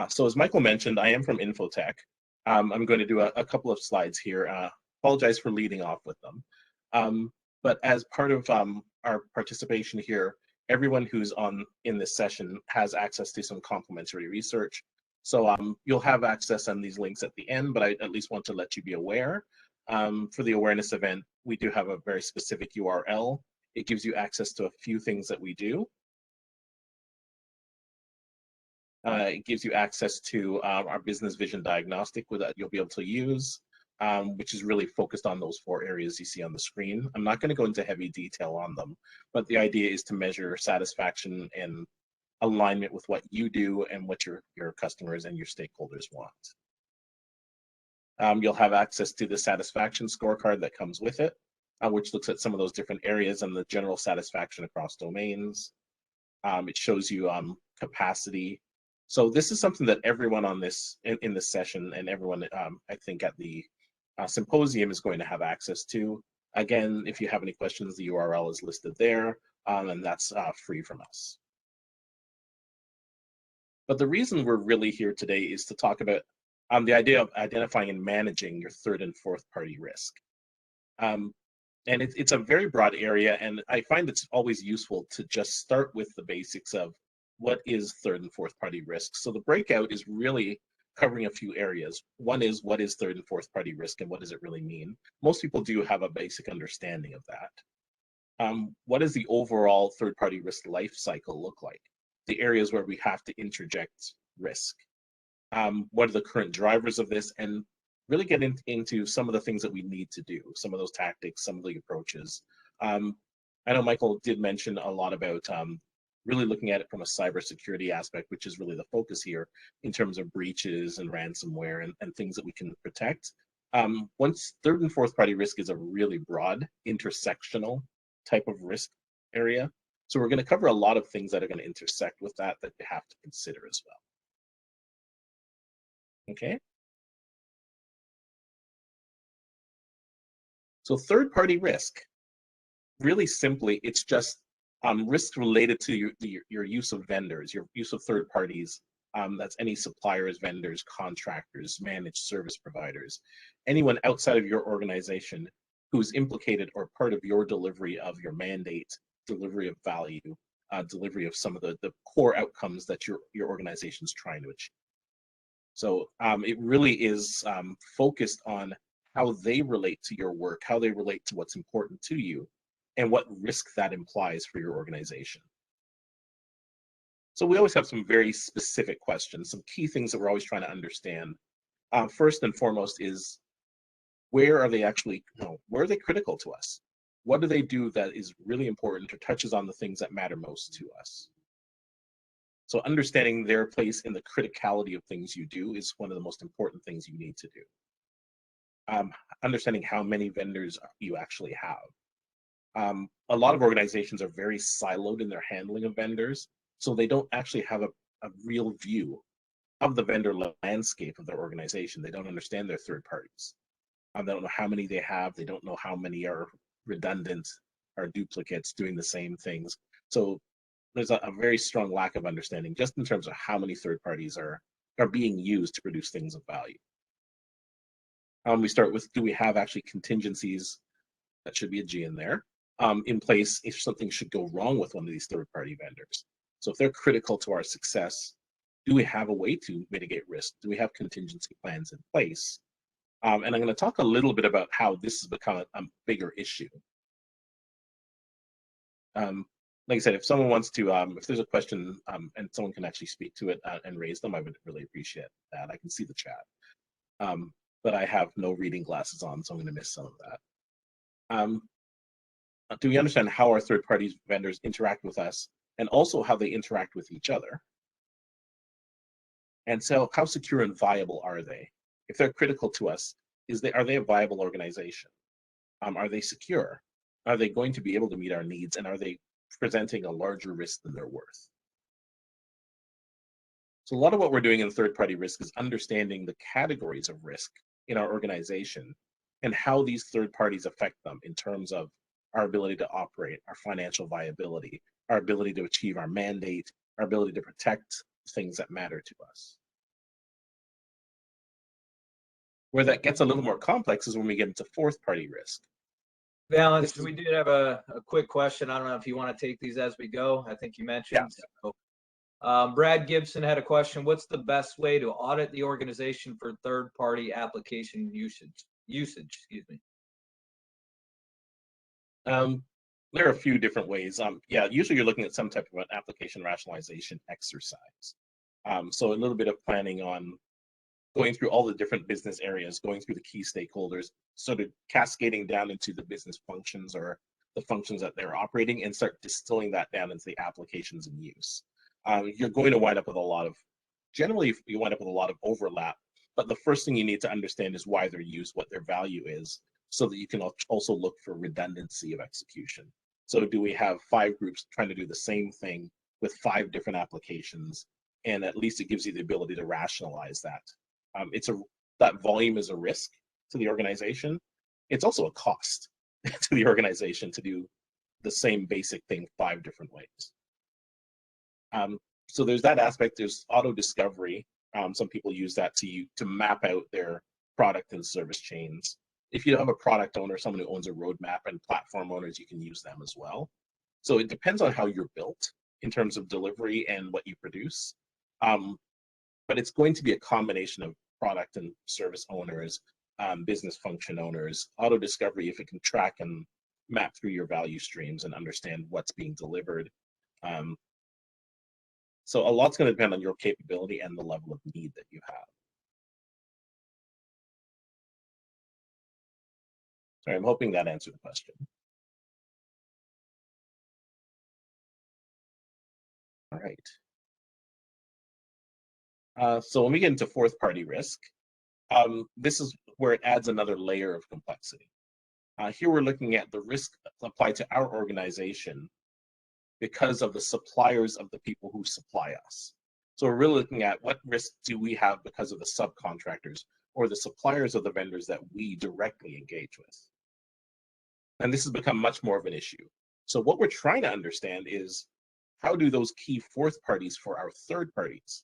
So as Michael mentioned, I am from Infotech. I'm going to do a couple of slides here. Apologize for leading off with them. But as part of our participation here, everyone who's in this session has access to some complimentary research. So you'll have access on these links at the end, but I at least want to let you be aware. For the awareness event, we do have a very specific URL. It gives you access to a few things that we do. It gives you access to our business vision diagnostic that you'll be able to use, which is really focused on those 4 areas you see on the screen. I'm not going to go into heavy detail on them, but the idea is to measure satisfaction and alignment with what you do and what your customers and your stakeholders want. You'll have access to the satisfaction scorecard that comes with it, which looks at some of those different areas and the general satisfaction across domains. It shows you capacity. So this is something that everyone on this in this session and everyone I think at the Symposium is going to have access to. Again, if you have any questions, the URL is listed there, and that's free from us. But the reason we're really here today is to talk about the idea of identifying and managing your third and fourth party risk. And it's a very broad area, and I find it's always useful to just start with the basics of what is third and fourth party risk. So the breakout is really covering a few areas. One is, what is third and fourth party risk and what does it really mean? Most people do have a basic understanding of that. What does the overall third party risk life cycle look like? The areas where we have to interject risk. What are the current drivers of this? And really get into some of the things that we need to do, some of those tactics, some of the approaches. I know Michael did mention a lot about really looking at it from a cybersecurity aspect, which is really the focus here in terms of breaches and ransomware and things that we can protect. Once third and fourth party risk is a really broad intersectional type of risk area. So we're going to cover a lot of things that are going to intersect with that you have to consider as well. Okay. So third party risk, really simply, it's just risk related to your use of vendors, your use of third parties. That's any suppliers, vendors, contractors, managed service providers, anyone outside of your organization who's implicated or part of your delivery of your mandate, delivery of value, delivery of some of the core outcomes that your organization's trying to achieve. So it really is focused on how they relate to your work, how they relate to what's important to you, and what risk that implies for your organization. So we always have some very specific questions, some key things that we're always trying to understand. First and foremost is, where are they actually, where are they critical to us? What do they do that is really important or touches on the things that matter most to us? So understanding their place in the criticality of things you do is one of the most important things you need to do. Understanding how many vendors you actually have. A lot of organizations are very siloed in their handling of vendors, so they don't actually have a real view of the vendor landscape of their organization. They don't understand their third parties. They don't know how many they have. They don't know how many are redundant, are duplicates doing the same things. So there's a very strong lack of understanding just in terms of how many third parties are being used to produce things of value. We start with, do we have actually contingencies, that should be a G in there, in place if something should go wrong with one of these third-party vendors. So if they're critical to our success, do we have a way to mitigate risk? Do we have contingency plans in place? And I'm going to talk a little bit about how this has become a bigger issue. Like I said, if someone wants to, if there's a question and someone can actually speak to it and raise them, I would really appreciate that. I can see the chat, but I have no reading glasses on, so I'm going to miss some of that. Do we understand how our third-party vendors interact with us and also how they interact with each other? And so how secure and viable are they? If they're critical to us, are they a viable organization? Are they secure? Are they going to be able to meet our needs? And are they presenting a larger risk than they're worth? So a lot of what we're doing in third-party risk is understanding the categories of risk in our organization and how these third parties affect them in terms of our ability to operate, our financial viability, our ability to achieve our mandate, our ability to protect things that matter to us. Where that gets a little more complex is when we get into fourth party risk. Valence, This is, we did have a quick question. I don't know if you want to take these as we go. I think you yeah. mentioned. So, Brad Gibson had a question. What's the best way to audit the organization for third-party application usage? Excuse me. There are a few different ways. Yeah, usually you're looking at some type of an application rationalization exercise. So a little bit of planning on going through all the different business areas, going through the key stakeholders, sort of cascading down into the business functions or the functions that they're operating, and start distilling that down into the applications in use. You're going to wind up with generally you wind up with a lot of overlap, but the first thing you need to understand is why they're used, what their value is, so that you can also look for redundancy of execution. So do we have 5 groups trying to do the same thing with 5 different applications? And at least it gives you the ability to rationalize that. That volume is a risk to the organization. It's also a cost to the organization to do the same basic thing 5 different ways. So there's that aspect. There's auto discovery. Some people use that to map out their product and service chains. If you have a product owner, someone who owns a roadmap, and platform owners, you can use them as well. So it depends on how you're built in terms of delivery and what you produce. But it's going to be a combination of product and service owners, business function owners, auto discovery if it can track and map through your value streams and understand what's being delivered. So a lot's going to depend on your capability and the level of need that you have. Sorry, I'm hoping that answered the question. All right. So when we get into fourth party risk, this is where it adds another layer of complexity. Here we're looking at the risk applied to our organization because of the suppliers of the people who supply us. So we're really looking at what risk do we have because of the subcontractors or the suppliers of the vendors that we directly engage with. And this has become much more of an issue. So what we're trying to understand is, how do those key fourth parties for our third parties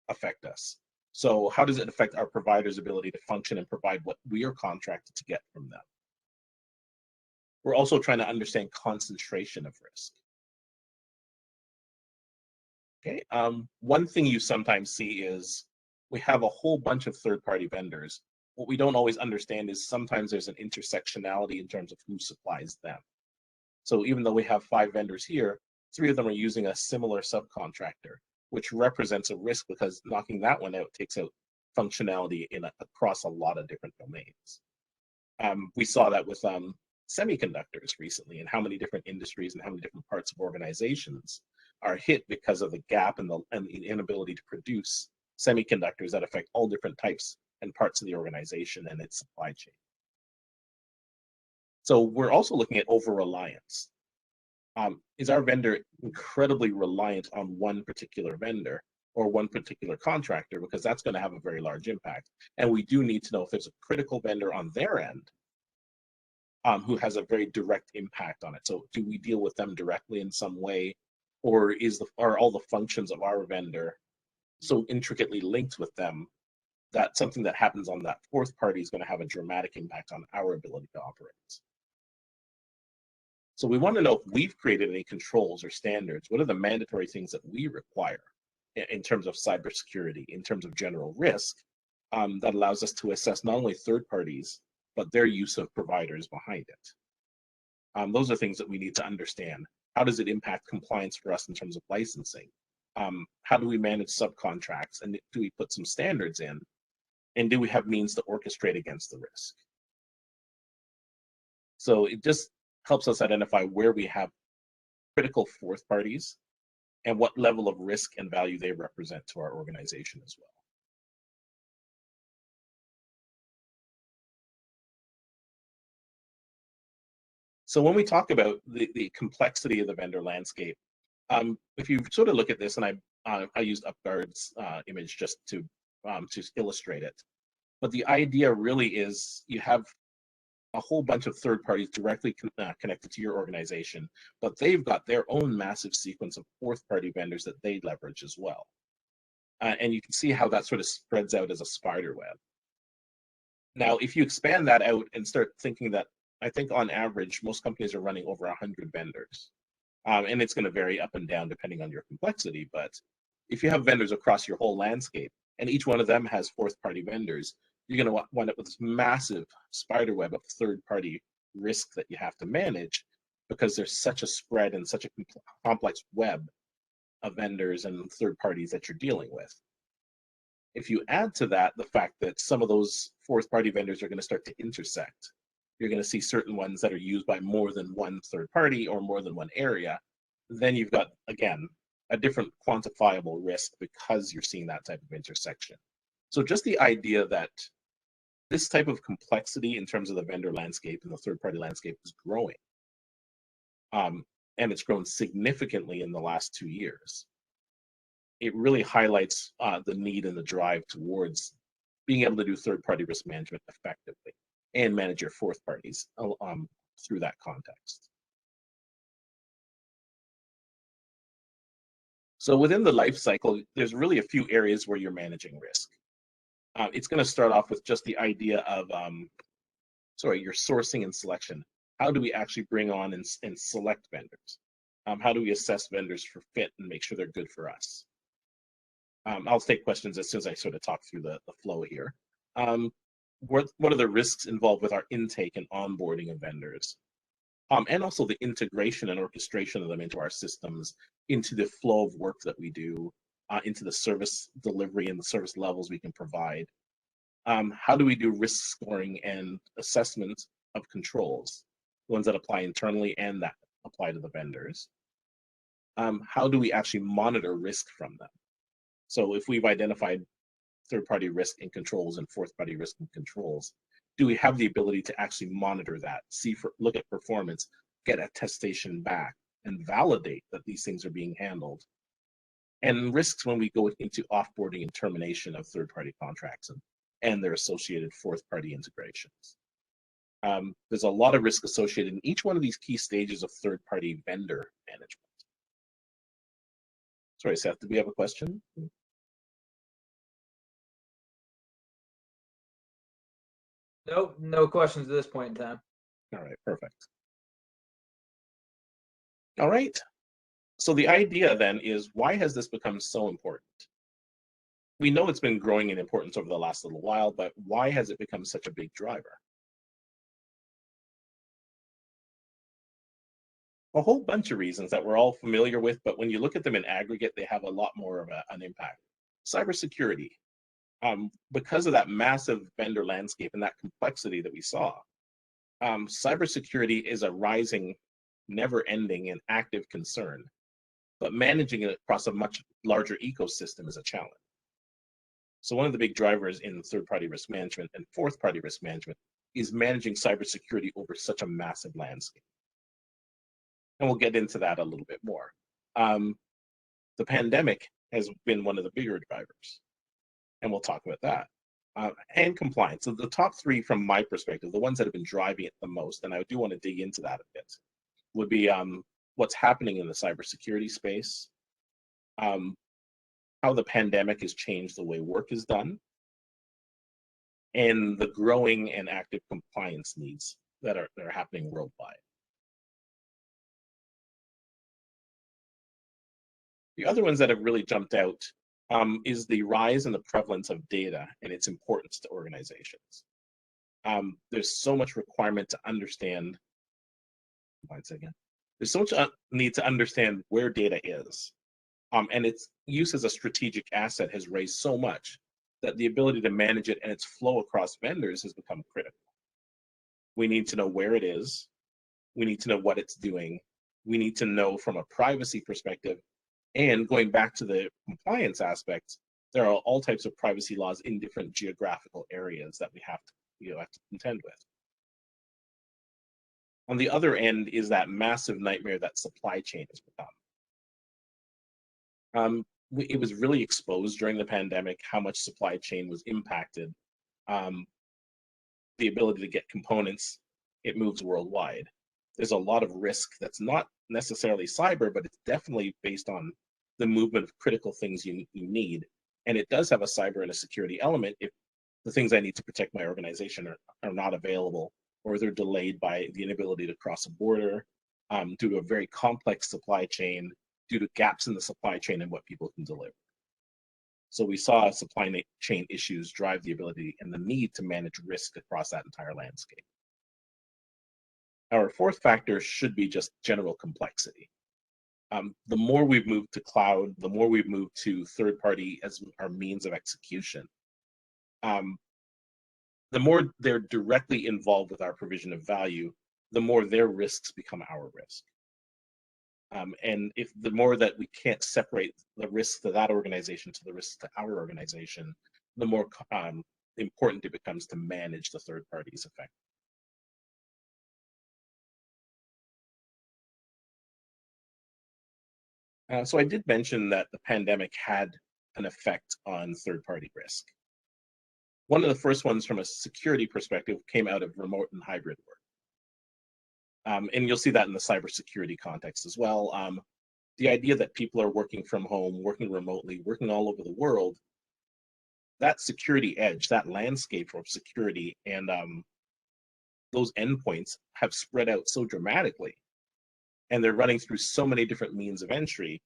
affect us? So how does it affect our provider's ability to function and provide what we are contracted to get from them? We're also trying to understand concentration of risk. Okay, one thing you sometimes see is we have a whole bunch of third-party vendors. What we don't always understand is sometimes there's an intersectionality in terms of who supplies them. So even though we have 5 vendors here, 3 of them are using a similar subcontractor, which represents a risk because knocking that one out takes out functionality across a lot of different domains. We saw that with semiconductors recently, and how many different industries and how many different parts of organizations are hit because of the gap and the inability to produce semiconductors that affect all different types and parts of the organization and its supply chain. So we're also looking at over-reliance. Is our vendor incredibly reliant on one particular vendor or one particular contractor? Because that's going to have a very large impact. And we do need to know if there's a critical vendor on their end who has a very direct impact on it. So do we deal with them directly in some way, or are all the functions of our vendor so intricately linked with them that something that happens on that fourth party is going to have a dramatic impact on our ability to operate? So we want to know if we've created any controls or standards. What are the mandatory things that we require in terms of cybersecurity, in terms of general risk, that allows us to assess not only third parties, but their use of providers behind it. Those are things that we need to understand. How does it impact compliance for us in terms of licensing? How do we manage subcontracts? And do we put some standards in? And do we have means to orchestrate against the risk? So it just helps us identify where we have critical fourth parties and what level of risk and value they represent to our organization as well. So when we talk about the complexity of the vendor landscape, if you sort of look at this, and I used UpGuard's image just to illustrate it, but the idea really is you have a whole bunch of third parties directly connected to your organization, but they've got their own massive sequence of fourth party vendors that they leverage as well. And you can see how that sort of spreads out as a spider web. Now, if you expand that out and start thinking that, I think on average, most companies are running over 100 vendors. And it's going to vary up and down depending on your complexity. But if you have vendors across your whole landscape and each one of them has fourth-party vendors, you're going to wind up with this massive spider web of third-party risk that you have to manage because there's such a spread and such a complex web of vendors and third parties that you're dealing with. If you add to that the fact that some of those fourth-party vendors are going to start to intersect, you're going to see certain ones that are used by more than one third party or more than one area, then you've got, again, a different quantifiable risk because you're seeing that type of intersection. So just the idea that this type of complexity in terms of the vendor landscape and the third-party landscape is growing. And it's grown significantly in the last 2 years. It really highlights the need and the drive towards being able to do third-party risk management effectively and manage your fourth parties through that context. So within the life cycle, there's really a few areas where you're managing risk. It's going to start off with just the idea of, your sourcing and selection. How do we actually bring on and select vendors? How do we assess vendors for fit and make sure they're good for us? I'll take questions as soon as I sort of talk through the flow here. What are the risks involved with our intake and onboarding of vendors? And also the integration and orchestration of them into our systems, into the flow of work that we do, into the service delivery and the service levels we can provide. How do we do risk scoring and assessment of controls, the ones that apply internally and that apply to the vendors? How do we actually monitor risk from them? So if we've identified third-party risk and controls and fourth-party risk and controls, do we have the ability to actually monitor that, look at performance, get attestation back, and validate that these things are being handled? And risks when we go into offboarding and termination of third-party contracts and their associated fourth-party integrations. There's a lot of risk associated in each one of these key stages of third-party vendor management. Sorry, Seth, did we have a question? Nope, no questions at this point in time. All right, perfect. All right. So the idea then is, why has this become so important? We know it's been growing in importance over the last little while, but why has it become such a big driver? A whole bunch of reasons that we're all familiar with, but when you look at them in aggregate, they have a lot more of an impact. Cybersecurity. Because of that massive vendor landscape and that complexity that we saw, cybersecurity is a rising, never-ending, and active concern. But managing it across a much larger ecosystem is a challenge. So one of the big drivers in third-party risk management and fourth-party risk management is managing cybersecurity over such a massive landscape. And we'll get into that a little bit more. The pandemic has been one of the bigger drivers, and we'll talk about that. And compliance. So the top three from my perspective, the ones that have been driving it the most, and I do want to dig into that a bit, would be what's happening in the cybersecurity space, how the pandemic has changed the way work is done, and the growing and active compliance needs that are happening worldwide. The other ones that have really jumped out is the rise in the prevalence of data and its importance to organizations. There's so much requirement to understand, there's so much need to understand where data is. And its use as a strategic asset has raised so much that the ability to manage it and its flow across vendors has become critical. We need to know where it is. We need to know what it's doing. We need to know from a privacy perspective. And going back to the compliance aspects, there are all types of privacy laws in different geographical areas that we have to contend with. On the other end is that massive nightmare that supply chain has become. It was really exposed during the pandemic how much supply chain was impacted. The ability to get components, it moves worldwide. There's a lot of risk that's not necessarily cyber, but it's definitely based on the movement of critical things you need. And it does have a cyber and a security element if the things I need to protect my organization are not available, or they're delayed by the inability to cross a border, due to a very complex supply chain, due to gaps in the supply chain and what people can deliver. So we saw supply chain issues drive the ability and the need to manage risk across that entire landscape. Our fourth factor should be just general complexity. The more we've moved to cloud, the more we've moved to third party as our means of execution, the more they're directly involved with our provision of value, the more their risks become our risk. And if the more that we can't separate the risks to that organization to the risks to our organization, the more important it becomes to manage the third parties effectively. So I did mention that the pandemic had an effect on third-party risk. One of the first ones from a security perspective came out of remote and hybrid work. And you'll see that in the cybersecurity context as well. The idea that people are working from home, working remotely, working all over the world, that security edge, that landscape of security and those endpoints have spread out so dramatically, and they're running through so many different means of entry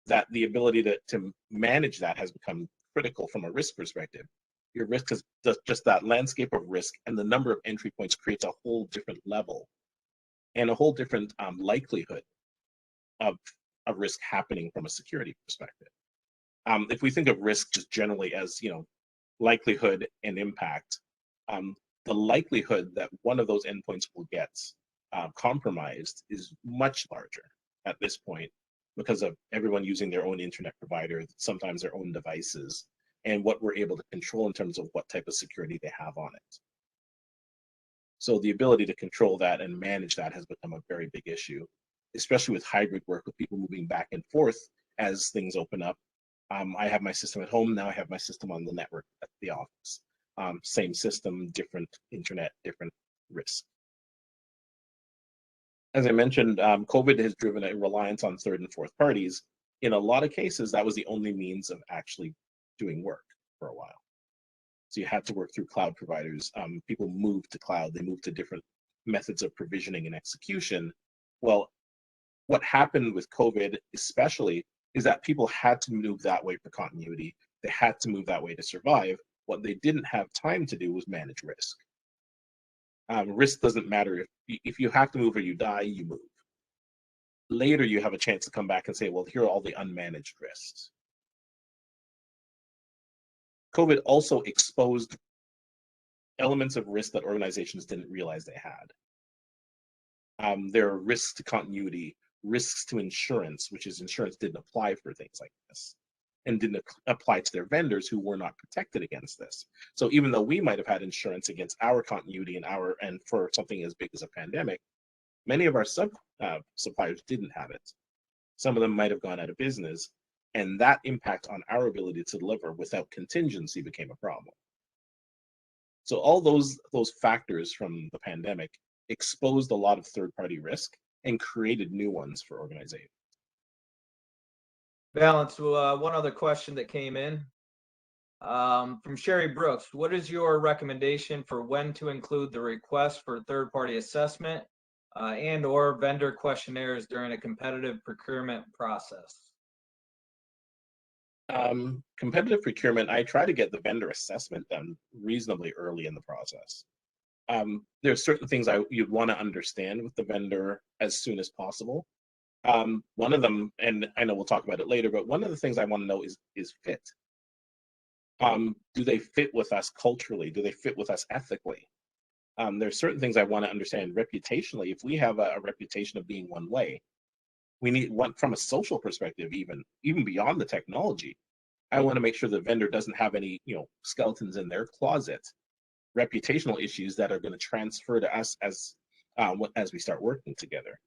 that the ability to manage that has become critical from a risk perspective. Your risk is just that landscape of risk, and the number of entry points creates a whole different level and a whole different likelihood of a risk happening from a security perspective. If we think of risk just generally as, likelihood and impact, the likelihood that one of those endpoints will get compromised is much larger at this point because of everyone using their own internet provider, sometimes their own devices, and what we're able to control in terms of what type of security they have on it. So the ability to control that and manage that has become a very big issue, especially with hybrid work, with people moving back and forth as things open up. I have my system at home, now I have my system on the network at the office. Same system, different internet, different risk. As I mentioned, COVID has driven a reliance on third and fourth parties. In a lot of cases, that was the only means of actually doing work for a while. So you had to work through cloud providers. People moved to cloud, they moved to different methods of provisioning and execution. Well, what happened with COVID especially is that people had to move that way for continuity. They had to move that way to survive. What they didn't have time to do was manage risk. Risk doesn't matter. If you have to move or you die, you move. Later, you have a chance to come back and say, well, here are all the unmanaged risks. COVID also exposed elements of risk that organizations didn't realize they had. There are risks to continuity, risks to insurance, which is insurance didn't apply for things like this, and didn't apply to their vendors who were not protected against this. So even though we might have had insurance against our continuity and for something as big as a pandemic, many of our suppliers didn't have it. Some of them might have gone out of business, and that impact on our ability to deliver without contingency became a problem. So all those factors from the pandemic exposed a lot of third-party risk and created new ones for organizations. Valence, one other question that came in from Sherry Brooks. What is your recommendation for when to include the request for third-party assessment and or vendor questionnaires during a competitive procurement process? Competitive procurement, I try to get the vendor assessment done reasonably early in the process. There's certain things you'd want to understand with the vendor as soon as possible. One of them, and I know we'll talk about it later, but one of the things I want to know is fit. Do they fit with us culturally? Do they fit with us ethically? There's certain things I want to understand reputationally. If we have a reputation of being one way, we need one from a social perspective, even beyond the technology. I want to make sure the vendor doesn't have any, skeletons in their closet, reputational issues that are going to transfer to us as we start working together.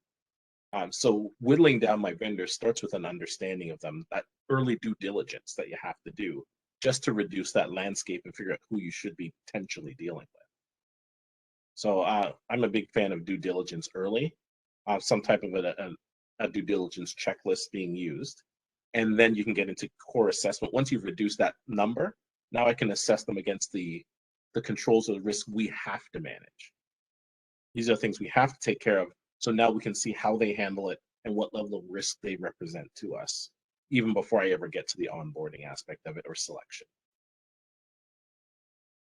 So whittling down my vendors starts with an understanding of them, that early due diligence that you have to do just to reduce that landscape and figure out who you should be potentially dealing with. So I'm a big fan of due diligence early, some type of a due diligence checklist being used. And then you can get into core assessment. Once you've reduced that number, now I can assess them against the the controls of the risk we have to manage. These are things we have to take care of. So now we can see how they handle it and what level of risk they represent to us, even before I ever get to the onboarding aspect of it or selection.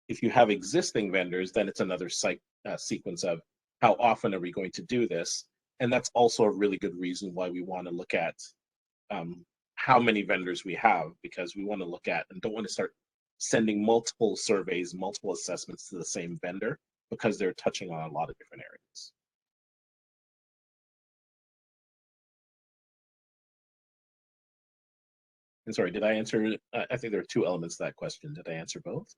If you have existing vendors, then it's another sequence of how often are we going to do this? And that's also a really good reason why we want to look at how many vendors we have, because we want to look at and don't want to start sending multiple surveys, multiple assessments to the same vendor, because they're touching on a lot of different areas. And sorry, did I answer? I think there are two elements to that question. Did I answer both?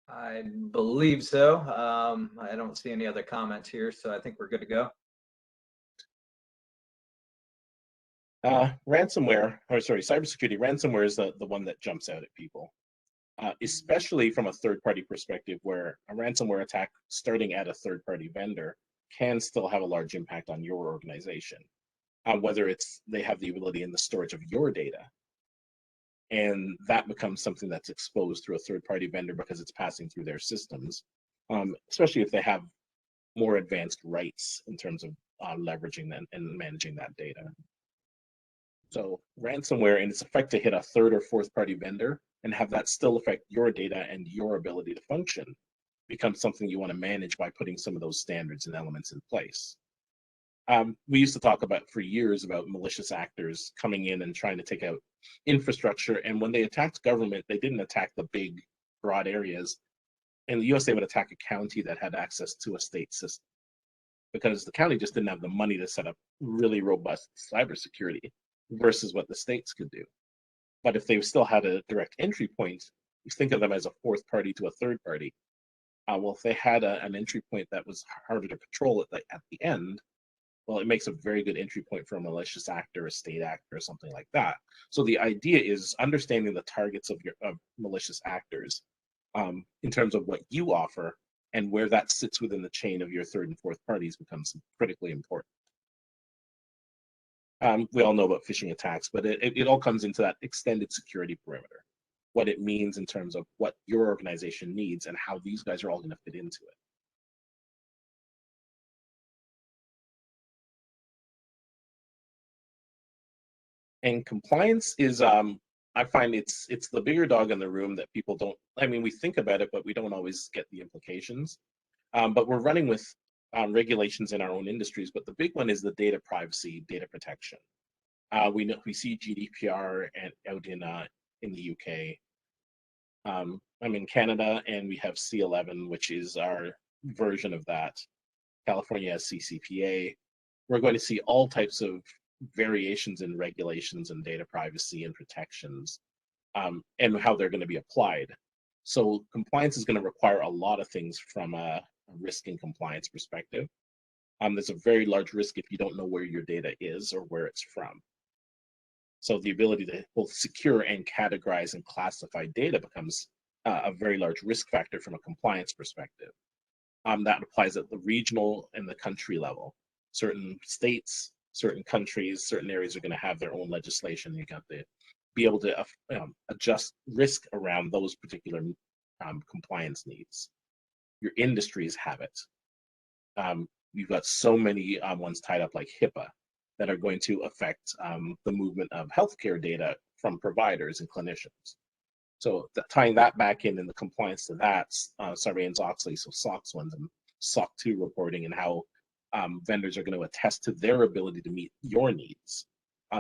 I believe so. I don't see any other comments here, so I think we're good to go. Ransomware, or sorry, cybersecurity, ransomware is the one that jumps out at people, especially from a third-party perspective, where a ransomware attack starting at a third-party vendor can still have a large impact on your organization, whether it's they have the ability in the storage of your data, and that becomes something that's exposed through a third-party vendor because it's passing through their systems, especially if they have more advanced rights in terms of leveraging and managing that data. So ransomware in its effect to hit a third or fourth party vendor and have that still affect your data and your ability to function becomes something you want to manage by putting some of those standards and elements in place. We used to talk about for years about malicious actors coming in and trying to take out infrastructure. And when they attacked government, they didn't attack the big, broad areas. In the US, they would attack a county that had access to a state system, because the county just didn't have the money to set up really robust cybersecurity versus what the states could do. But if they still had a direct entry point, you think of them as a fourth party to a third party. Well, if they had an entry point that was harder to control at the end, well, it makes a very good entry point for a malicious actor, a state actor, or something like that. So the idea is understanding the targets of malicious actors in terms of what you offer, and where that sits within the chain of your third and fourth parties becomes critically important. We all know about phishing attacks, but it all comes into that extended security perimeter, what it means in terms of what your organization needs and how these guys are all going to fit into it. And compliance is, I find it's the bigger dog in the room that people don't, I mean, we think about it, but we don't always get the implications. But we're running with regulations in our own industries, but the big one is the data privacy, data protection. We see GDPR out in the UK. I'm in Canada, and we have C11, which is our version of that. California has CCPA. We're going to see all types of variations in regulations and data privacy and protections, and how they're going to be applied. So compliance is going to require a lot of things from a risk and compliance perspective. There's a very large risk if you don't know where your data is or where it's from. So the ability to both secure and categorize and classify data becomes a very large risk factor from a compliance perspective. That applies at the regional and the country level. Certain states, certain countries, certain areas are going to have their own legislation. You got to be able to adjust risk around those particular compliance needs. Your industries have it. You've got so many ones tied up like HIPAA that are going to affect the movement of healthcare data from providers and clinicians. So tying that back in the compliance to that, Sarbanes-Oxley, so SOX 1 and SOC 2 reporting, and how vendors are going to attest to their ability to meet your needs.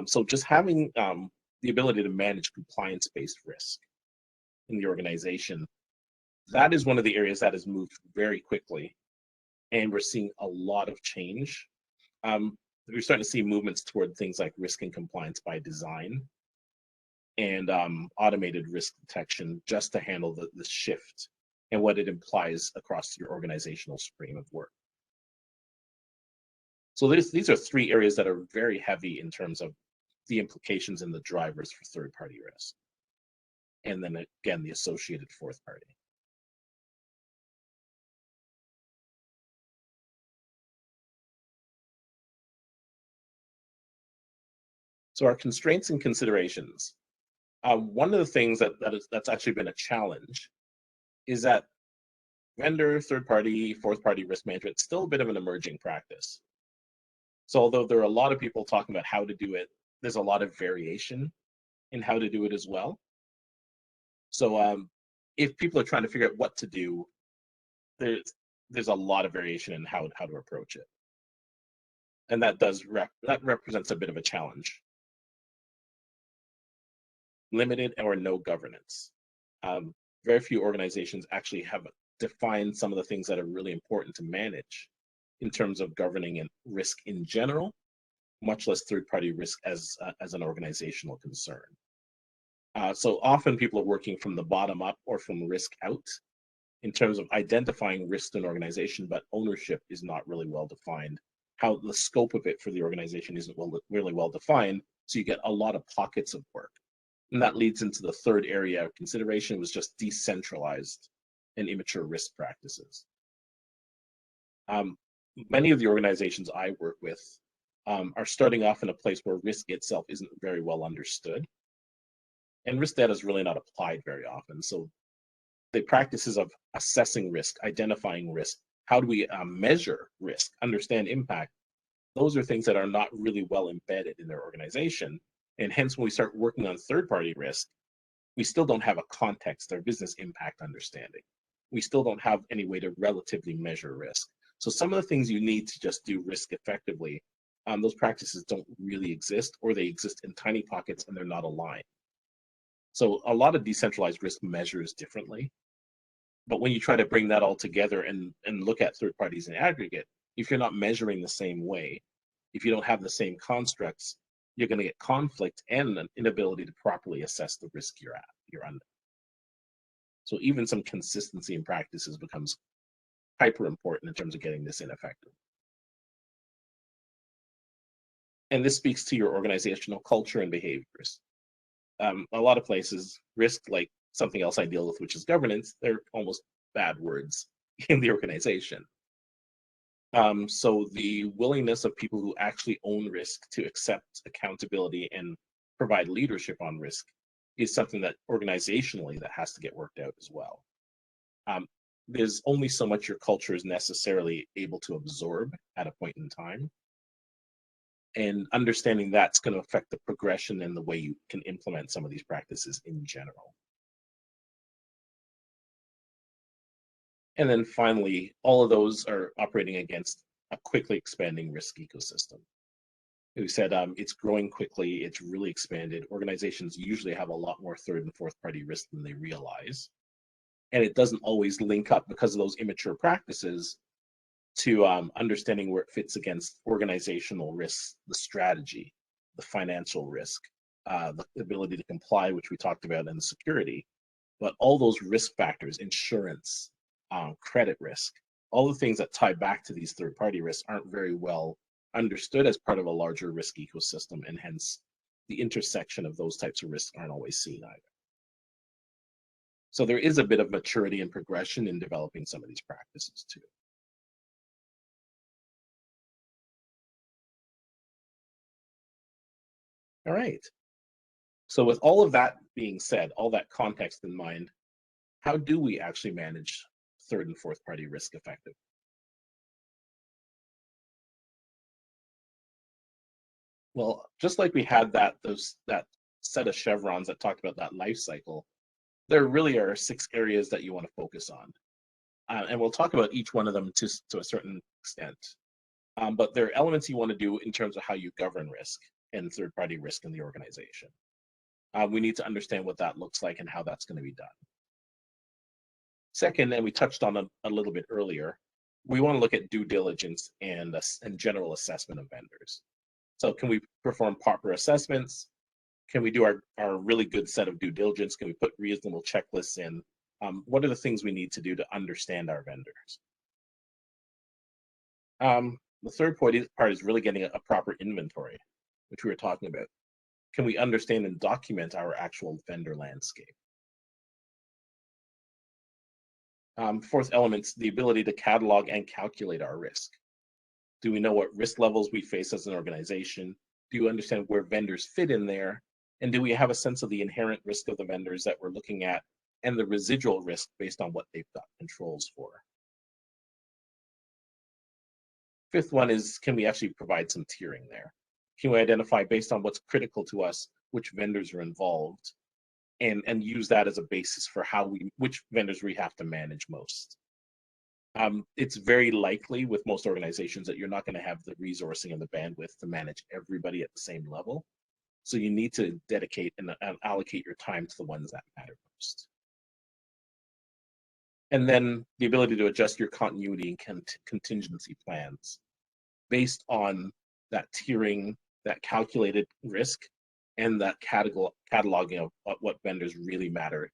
So just having the ability to manage compliance-based risk in the organization, that is one of the areas that has moved very quickly, and we're seeing a lot of change. We're starting to see movements toward things like risk and compliance by design, and automated risk detection, just to handle the shift and what it implies across your organizational stream of work. So these are three areas that are very heavy in terms of the implications and the drivers for third-party risk. And then again, the associated fourth party. So our constraints and considerations. One of the things that's actually been a challenge is that vendor, third party, fourth party risk management is still a bit of an emerging practice. So although there are a lot of people talking about how to do it, there's a lot of variation in how to do it as well. So if people are trying to figure out what to do, there's a lot of variation in how to approach it, and that represents a bit of a challenge. Limited or no governance. Very few organizations actually have defined some of the things that are really important to manage in terms of governing and risk in general, much less third-party risk as an organizational concern. So often people are working from the bottom up or from risk out in terms of identifying risk in an organization, but ownership is not really well defined. How the scope of it for the organization isn't really well defined, so you get a lot of pockets of work. And that leads into the third area of consideration, was just decentralized and immature risk practices. Many of the organizations I work with are starting off in a place where risk itself isn't very well understood. And risk data is really not applied very often. So the practices of assessing risk, identifying risk, how do we measure risk, understand impact, those are things that are not really well embedded in their organization. And hence, when we start working on third-party risk, we still don't have a context or business impact understanding. We still don't have any way to relatively measure risk. So some of the things you need to just do risk effectively, those practices don't really exist, or they exist in tiny pockets and they're not aligned. So a lot of decentralized risk measures differently. But when you try to bring that all together and look at third parties in aggregate, if you're not measuring the same way, if you don't have the same constructs, you're going to get conflict and an inability to properly assess the risk you're under. So even some consistency in practices becomes hyper important in terms of getting this in effective. And this speaks to your organizational culture and behaviors. A lot of places, risk, like something else I deal with, which is governance, they're almost bad words in the organization. So the willingness of people who actually own risk to accept accountability and provide leadership on risk is something that organizationally that has to get worked out as well. There's only so much your culture is necessarily able to absorb at a point in time. And understanding that's going to affect the progression and the way you can implement some of these practices in general. And then finally, all of those are operating against a quickly expanding risk ecosystem. We said it's growing quickly, it's really expanded. Organizations usually have a lot more third and fourth party risk than they realize. And it doesn't always link up because of those immature practices to understanding where it fits against organizational risks, the strategy, the financial risk, the ability to comply, which we talked about, and security. But all those risk factors, insurance, credit risk, all the things that tie back to these third-party risks aren't very well understood as part of a larger risk ecosystem, and hence the intersection of those types of risks aren't always seen either. So there is a bit of maturity and progression in developing some of these practices too. All right. So with all of that being said, all that context in mind, how do we actually manage third and fourth party risk effectively? Well, just like we had that set of chevrons that talked about that life cycle, there really are 6 areas that you want to focus on. And we'll talk about each one of them to a certain extent. But there are elements you want to do in terms of how you govern risk and third party risk in the organization. We need to understand what that looks like and how that's going to be done. Second, and we touched on a little bit earlier, we want to look at due diligence and general assessment of vendors. So can we perform proper assessments? Can we do our really good set of due diligence? Can we put reasonable checklists in? What are the things we need to do to understand our vendors? The third part is really getting a proper inventory, which we were talking about. Can we understand and document our actual vendor landscape? Fourth element, the ability to catalog and calculate our risk. Do we know what risk levels we face as an organization? Do you understand where vendors fit in there? And do we have a sense of the inherent risk of the vendors that we're looking at and the residual risk based on what they've got controls for? Fifth one is, can we actually provide some tiering there? Can we identify, based on what's critical to us, which vendors are involved, and use that as a basis for which vendors we have to manage most? It's very likely with most organizations that you're not going to have the resourcing and the bandwidth to manage everybody at the same level. So you need to dedicate and allocate your time to the ones that matter most. And then the ability to adjust your continuity and contingency plans based on that tiering, that calculated risk, and that cataloging of what vendors really matter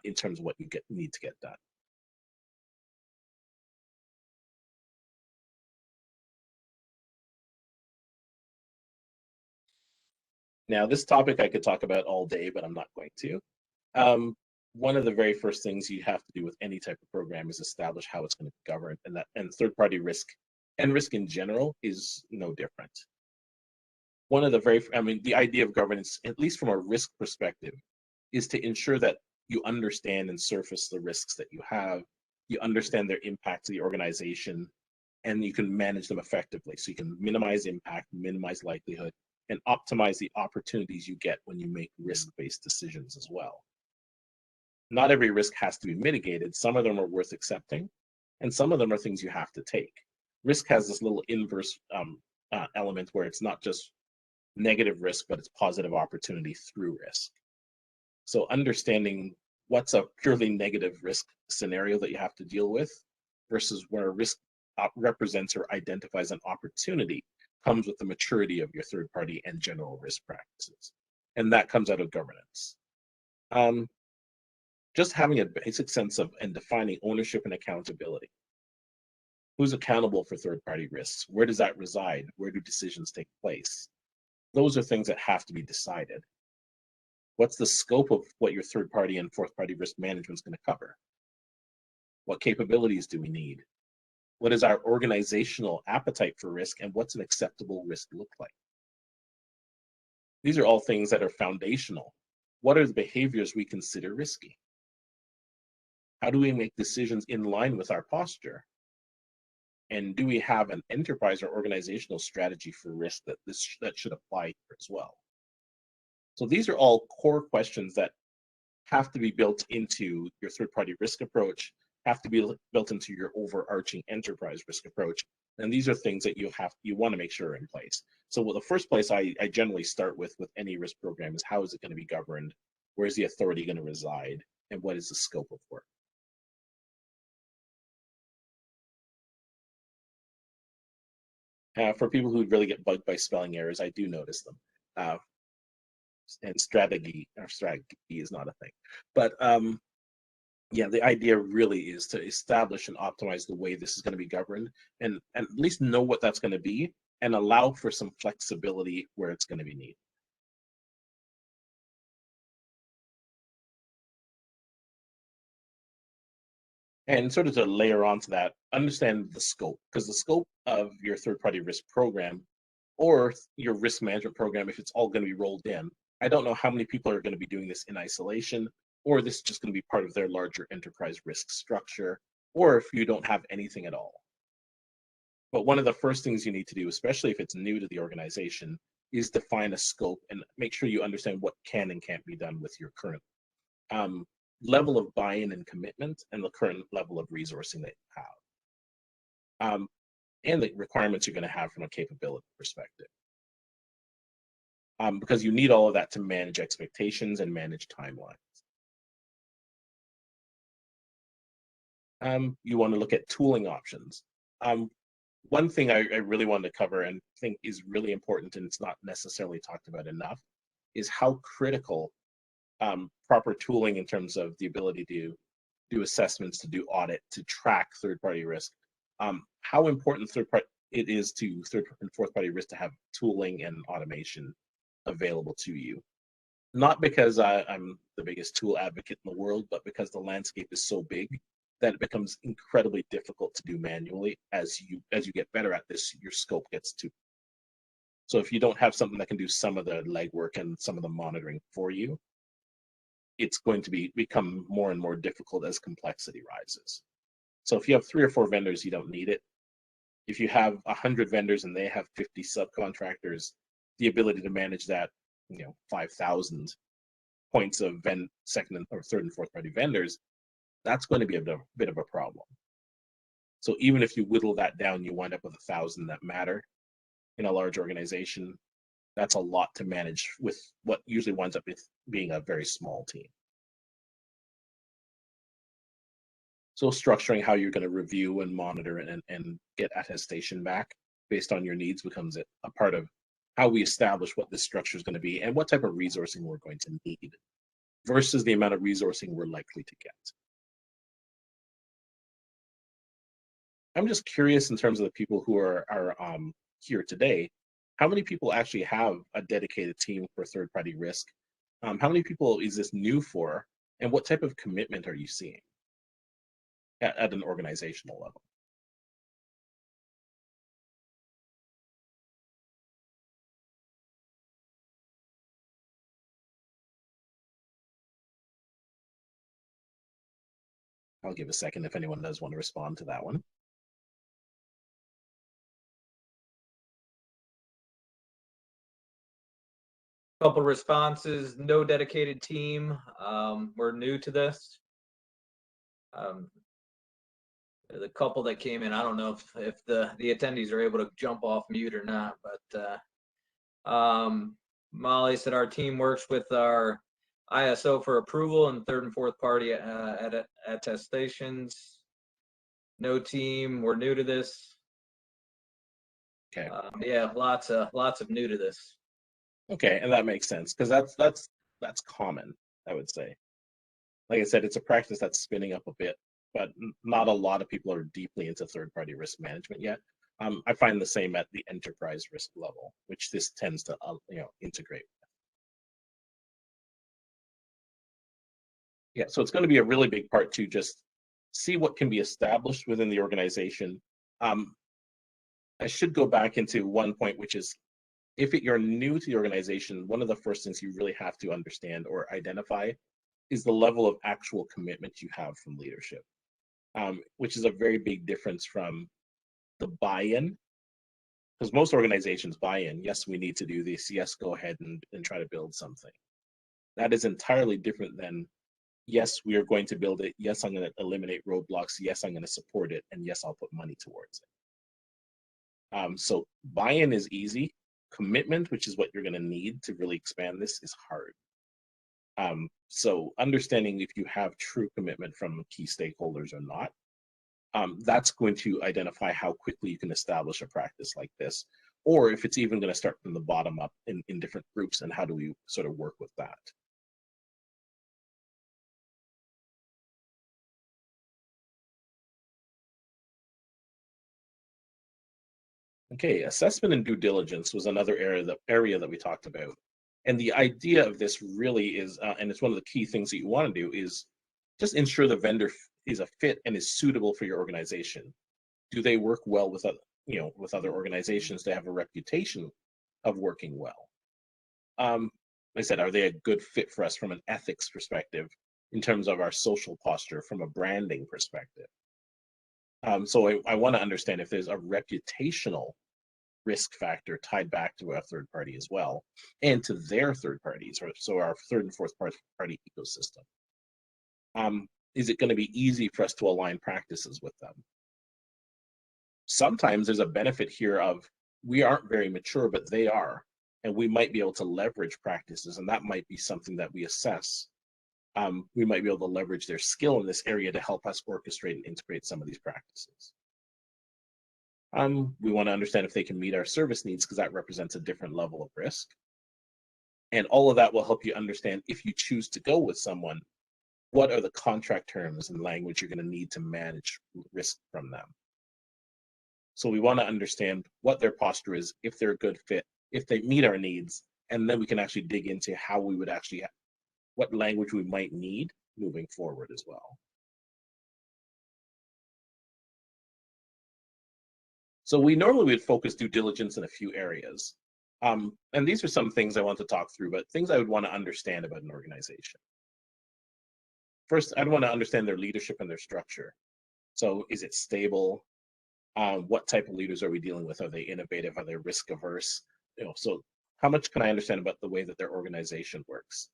in terms of what you need to get done. Now, this topic I could talk about all day, but I'm not going to. One of the very first things you have to do with any type of program is establish how it's going to be governed, and third-party risk and risk in general is no different. One of the the idea of governance, at least from a risk perspective, is to ensure that you understand and surface the risks that you have, you understand their impact to the organization, and you can manage them effectively. So you can minimize impact, minimize likelihood, and optimize the opportunities you get when you make risk-based decisions as well. Not every risk has to be mitigated. Some of them are worth accepting, and some of them are things you have to take. Risk has this little inverse element where it's not just negative risk, but it's positive opportunity through risk. So understanding what's a purely negative risk scenario that you have to deal with versus where risk represents or identifies an opportunity comes with the maturity of your third party and general risk practices. And that comes out of governance. Just having a basic sense of and defining ownership and accountability. Who's accountable for third party risks? Where does that reside? Where do decisions take place? Those are things that have to be decided. What's the scope of what your third party and fourth party risk management is going to cover? What capabilities do we need? What is our organizational appetite for risk, and what's an acceptable risk look like? These are all things that are foundational. What are the behaviors we consider risky? How do we make decisions in line with our posture? And do we have an enterprise or organizational strategy for risk that should apply here as well? So these are all core questions that have to be built into your third-party risk approach, have to be built into your overarching enterprise risk approach. And these are things that you want to make sure are in place. So the first place I generally start with any risk program is, how is it going to be governed? Where's the authority going to reside? And what is the scope of work? For people who really get bugged by spelling errors, I do notice them. And strategy is not a thing. But yeah, the idea really is to establish and optimize the way this is going to be governed, and at least know what that's going to be, and allow for some flexibility where it's going to be needed. And sort of to layer onto that, understand the scope, because the scope of your third-party risk program or your risk management program, if it's all going to be rolled in, I don't know how many people are going to be doing this in isolation, or this is just going to be part of their larger enterprise risk structure, or if you don't have anything at all. But one of the first things you need to do, especially if it's new to the organization, is define a scope and make sure you understand what can and can't be done with your current level of buy-in and commitment and the current level of resourcing that you have. And the requirements you're going to have from a capability perspective. Because you need all of that to manage expectations and manage timelines. You want to look at tooling options. One thing I really wanted to cover and think is really important, and it's not necessarily talked about enough, is how critical proper tooling in terms of the ability to do assessments, to do audit, to track third-party risk, how important it is to third and fourth-party risk to have tooling and automation available to you. Not because I'm the biggest tool advocate in the world, but because the landscape is so big that it becomes incredibly difficult to do manually. As you get better at this, your scope gets too. So if you don't have something that can do some of the legwork and some of the monitoring for you, it's going to become more and more difficult as complexity rises. So if you have 3 or 4 vendors, you don't need it. If you have 100 vendors and they have 50 subcontractors, the ability to manage that, 5,000 points of second or third and fourth party vendors, that's going to be a bit of a problem. So even if you whittle that down, you wind up with 1,000 that matter in a large organization. That's a lot to manage with what usually winds up with being a very small team. So structuring how you're going to review and monitor and get attestation back based on your needs becomes a part of how we establish what this structure is going to be and what type of resourcing we're going to need versus the amount of resourcing we're likely to get. I'm just curious in terms of the people who are here today, how many people actually have a dedicated team for third-party risk? How many people is this new for, and what type of commitment are you seeing at an organizational level? I'll give a second if anyone does want to respond to that one. Couple responses, no dedicated team. We're new to this. The couple that came in, I don't know if the attendees are able to jump off mute or not, but Molly said our team works with our ISO for approval and third and fourth party attestations. No team, we're new to this. Okay. Yeah, lots of new to this. Okay, and that makes sense because that's common, I would say. Like I said, it's a practice that's spinning up a bit, but not a lot of people are deeply into third-party risk management yet. I find the same at the enterprise risk level, which this tends to integrate. Yeah, so it's going to be a really big part to just see what can be established within the organization. I should go back into one point, which is if you're new to the organization, one of the first things you really have to understand or identify is the level of actual commitment you have from leadership, which is a very big difference from the buy-in. Because most organizations buy in, yes, we need to do this, yes, go ahead and try to build something. That is entirely different than, yes, we are going to build it, yes, I'm going to eliminate roadblocks, yes, I'm going to support it, and yes, I'll put money towards it. So buy-in is easy. Commitment, which is what you're going to need to really expand this, is hard. So understanding if you have true commitment from key stakeholders or not, that's going to identify how quickly you can establish a practice like this, or if it's even going to start from the bottom up in different groups, and how do we sort of work with that. Okay, assessment and due diligence was another area that we talked about. And the idea of this really is, and it's one of the key things that you want to do, is just ensure the vendor is a fit and is suitable for your organization. Do they work well with with other organizations? They have a reputation of working well. Like I said, are they a good fit for us from an ethics perspective, in terms of our social posture, from a branding perspective? So I want to understand if there's a reputational risk factor tied back to our third party as well, and to their third parties, or so our third and fourth party ecosystem. Is it going to be easy for us to align practices with them? Sometimes there's a benefit here of we aren't very mature, but they are, and we might be able to leverage practices, and that might be something that we assess. We might be able to leverage their skill in this area to help us orchestrate and integrate some of these practices. We want to understand if they can meet our service needs, because that represents a different level of risk. And all of that will help you understand, if you choose to go with someone, what are the contract terms and language you're going to need to manage risk from them. So we want to understand what their posture is, if they're a good fit, if they meet our needs, and then we can actually dig into how we would actually, what language we might need moving forward as well. So we normally would focus due diligence in a few areas. And these are some things I want to talk through, but things I would want to understand about an organization. First, I'd want to understand their leadership and their structure. So is it stable? What type of leaders are we dealing with? Are they innovative? Are they risk averse? So how much can I understand about the way that their organization works?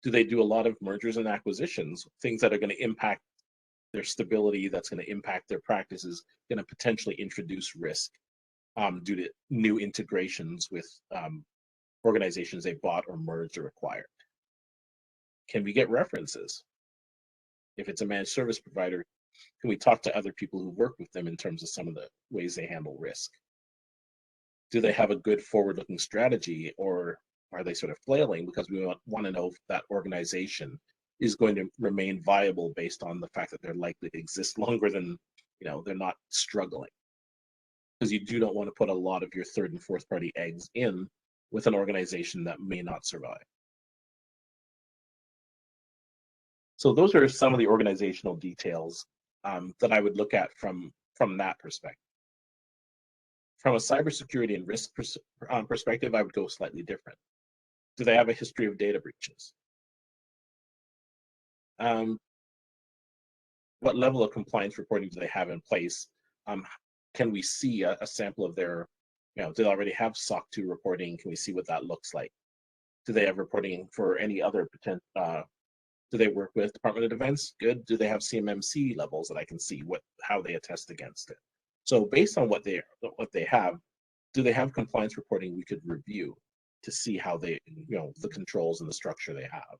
Do they do a lot of mergers and acquisitions, things that are going to impact their stability, that's going to impact their practices, going to potentially introduce risk due to new integrations with organizations they bought or merged or acquired? Can we get references? If it's a managed service provider, can we talk to other people who work with them in terms of some of the ways they handle risk? Do they have a good forward-looking strategy, or are they sort of flailing because we want to know if that organization is going to remain viable based on the fact that they're likely to exist longer than, they're not struggling? Because you don't want to put a lot of your third and fourth party eggs in with an organization that may not survive. So those are some of the organizational details that I would look at from that perspective. From a cybersecurity and risk perspective, I would go slightly different. Do they have a history of data breaches? What level of compliance reporting do they have in place? Can we see a sample of their, do they already have SOC 2 reporting? Can we see what that looks like? Do they have reporting for any other potential? Do they work with Department of Defense? Good. Do they have CMMC levels that I can see how they attest against it? So based on what they have, do they have compliance reporting we could review to see how they, the controls and the structure they have?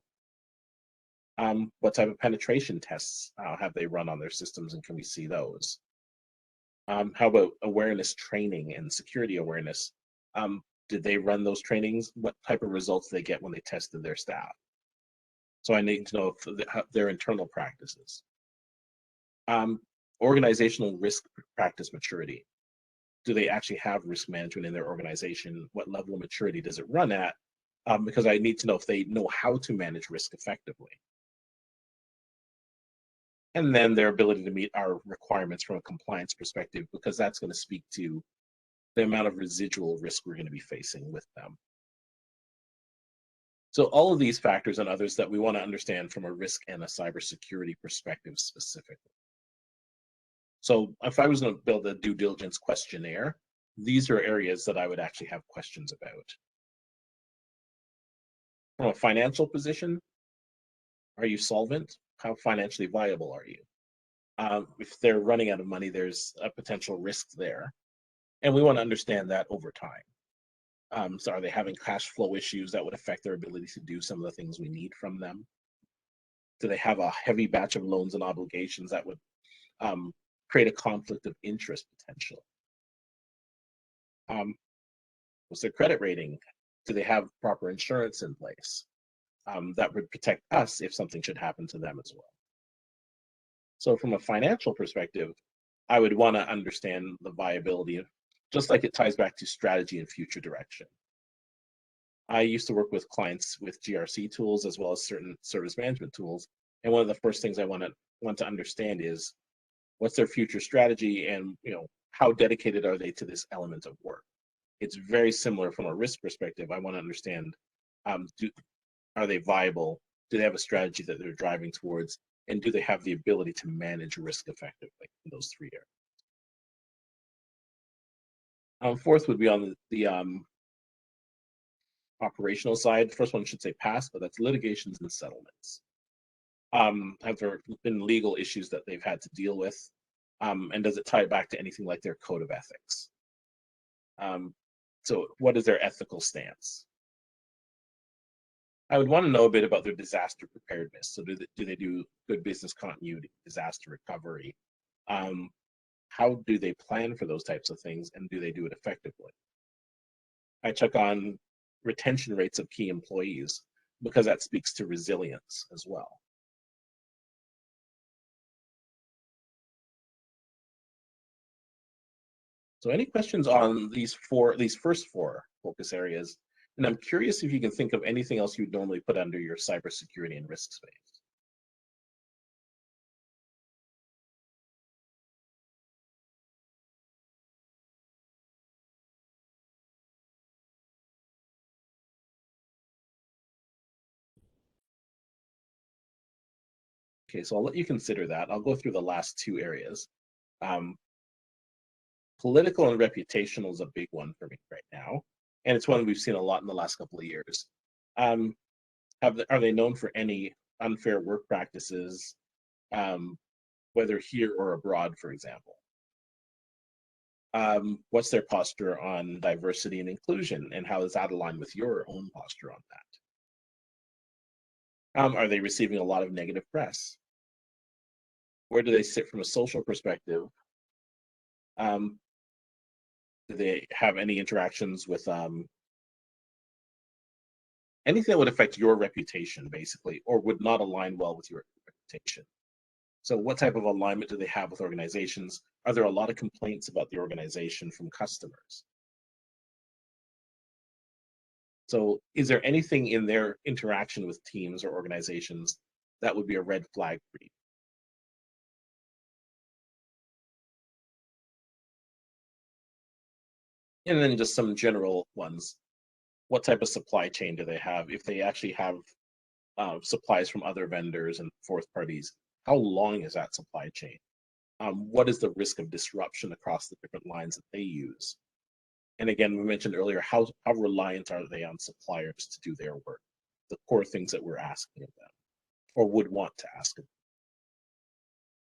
What type of penetration tests have they run on their systems, and can we see those? How about awareness training and security awareness? Did they run those trainings? What type of results they get when they tested their staff? So I need to know their internal practices. Organizational risk practice maturity. Do they actually have risk management in their organization? What level of maturity does it run at? Because I need to know if they know how to manage risk effectively. And then their ability to meet our requirements from a compliance perspective, because that's going to speak to the amount of residual risk we're going to be facing with them. So all of these factors and others that we want to understand from a risk and a cybersecurity perspective specifically. So if I was going to build a due diligence questionnaire, these are areas that I would actually have questions about. From a financial position, are you solvent? How financially viable are you? If they're running out of money, there's a potential risk there. And we want to understand that over time. So are they having cash flow issues that would affect their ability to do some of the things we need from them? Do they have a heavy batch of loans and obligations that would create a conflict of interest potential? What's their credit rating? Do they have proper insurance in place that would protect us if something should happen to them as well? So from a financial perspective, I would want to understand the viability of, just like it ties back to strategy and future direction. I used to work with clients with GRC tools as well as certain service management tools. And one of the first things I want to understand is what's their future strategy, and how dedicated are they to this element of work? It's very similar from a risk perspective. I want to understand, are they viable? Do they have a strategy that they're driving towards? And do they have the ability to manage risk effectively in those three areas? Fourth would be on the operational side. The first one should say past, but that's litigations and settlements. Have there been legal issues that they've had to deal with? And does it tie back to anything like their code of ethics? So what is their ethical stance? I would want to know a bit about their disaster preparedness. So do they do good business continuity, disaster recovery? How do they plan for those types of things, and do they do it effectively? I check on retention rates of key employees, because that speaks to resilience as well. So any questions on these first four focus areas? And I'm curious if you can think of anything else you'd normally put under your cybersecurity and risk space. Okay, so I'll let you consider that. I'll go through the last two areas. Um, Political and reputational is a big one for me right now, and it's one we've seen a lot in the last couple of years. Um, are they known for any unfair work practices, um, whether here or abroad, for example? What's their posture on diversity and inclusion, and how does that align with your own posture on that? Are they receiving a lot of negative press? Where do they sit from a social perspective? Um, do they have any interactions with anything that would affect your reputation, basically, or would not align well with your reputation? So what type of alignment do they have with organizations? Are there a lot of complaints about the organization from customers? So is there anything in their interaction with teams or organizations that would be a red flag for you? And then just some general ones. What type of supply chain do they have? If they actually have supplies from other vendors and fourth parties, how long is that supply chain? What is the risk of disruption across the different lines that they use? And again, we mentioned earlier, how reliant are they on suppliers to do their work? The core things that we're asking of them or would want to ask of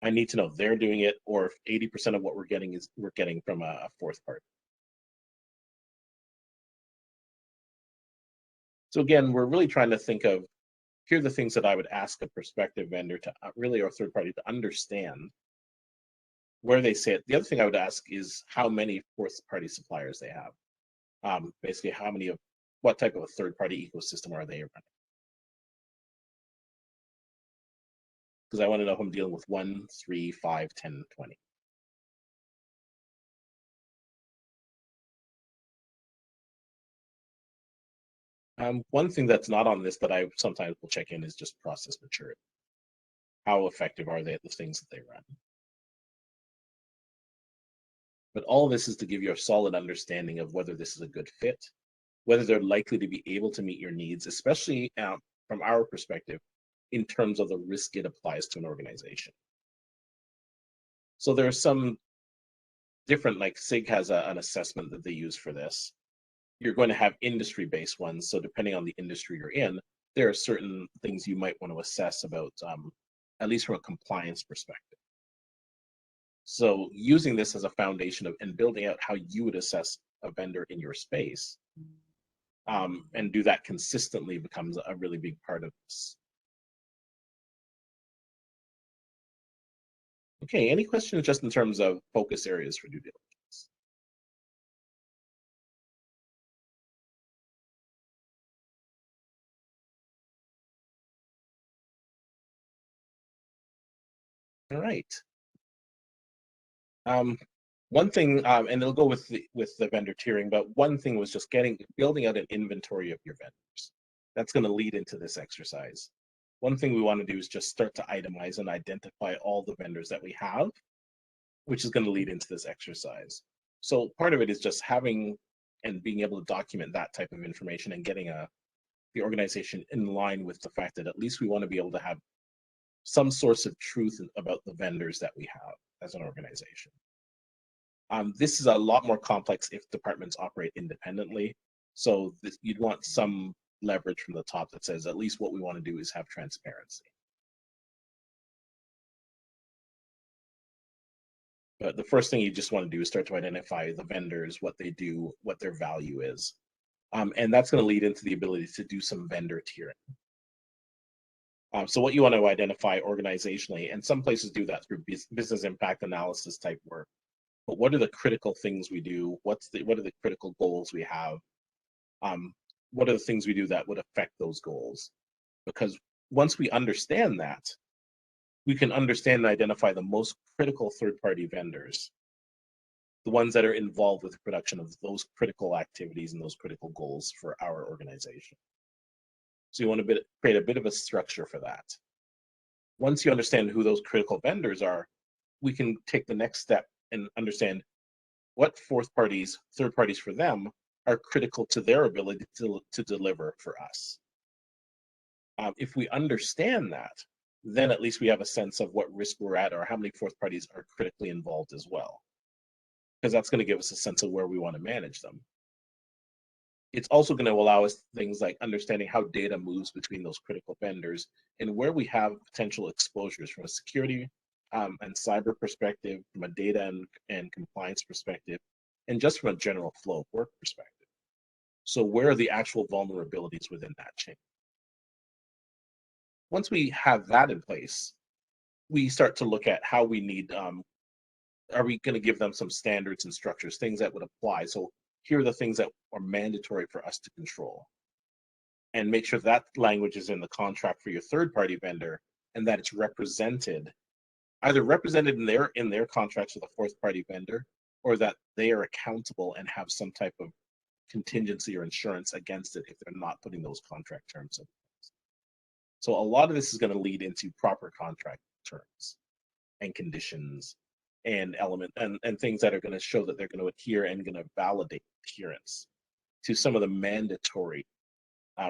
them. I need to know they're doing it, or if 80% of what we're getting is we're getting from a fourth party. So again, we're really trying to think of, here are the things that I would ask a prospective vendor to really, or third party, to understand where they sit. The other thing I would ask is how many fourth party suppliers they have. Basically, how many of what type of a third party ecosystem are they running? Because I want to know if I'm dealing with 1, 3, 5, 10, 20. One thing that's not on this that I sometimes will check in is just process maturity. How effective are they at the things that they run? But all of this is to give you a solid understanding of whether this is a good fit, whether they're likely to be able to meet your needs, especially from our perspective, in terms of the risk it applies to an organization. So there are some different, like SIG has an assessment that they use for this. You're going to have industry-based ones. So depending on the industry you're in, there are certain things you might want to assess about, at least from a compliance perspective. So using this as a foundation of and building out how you would assess a vendor in your space, and do that consistently becomes a really big part of this. Okay, any questions just in terms of focus areas for due diligence? All right. One thing, and it'll go with the vendor tiering, but one thing was just building out an inventory of your vendors. That's going to lead into this exercise. One thing we want to do is just start to itemize and identify all the vendors that we have, which is going to lead into this exercise. So part of it is just having and being able to document that type of information and getting the organization in line with the fact that at least we want to be able to have some source of truth about the vendors that we have as an organization. This is a lot more complex if departments operate independently. So you'd want some leverage from the top that says at least what we want to do is have transparency. But the first thing you just want to do is start to identify the vendors, what they do, what their value is. And that's going to lead into the ability to do some vendor tiering. So what you want to identify organizationally, and some places do that through business impact analysis type work. But what are the critical things we do? What are the critical goals we have? What are the things we do that would affect those goals? Because once we understand that, we can understand and identify the most critical third-party vendors, the ones that are involved with the production of those critical activities and those critical goals for our organization. So you want to create a bit of a structure for that. Once you understand who those critical vendors are, we can take the next step and understand what third parties for them are critical to their ability to deliver for us. If we understand that, then at least we have a sense of what risk we're at or how many fourth parties are critically involved as well, because that's going to give us a sense of where we want to manage them. It's also going to allow us things like understanding how data moves between those critical vendors and where we have potential exposures from a security and cyber perspective, from a data and compliance perspective, and just from a general flow of work perspective. So where are the actual vulnerabilities within that chain? Once we have that in place, we start to look at how we need, are we going to give them some standards and structures, things that would apply? So here are the things that are mandatory for us to control. And make sure that language is in the contract for your third-party vendor and that it's represented, either represented in their contracts with a fourth-party vendor, or that they are accountable and have some type of contingency or insurance against it if they're not putting those contract terms in. So a lot of this is going to lead into proper contract terms and conditions and and things that are going to show that they're going to adhere and going to validate adherence to some of the mandatory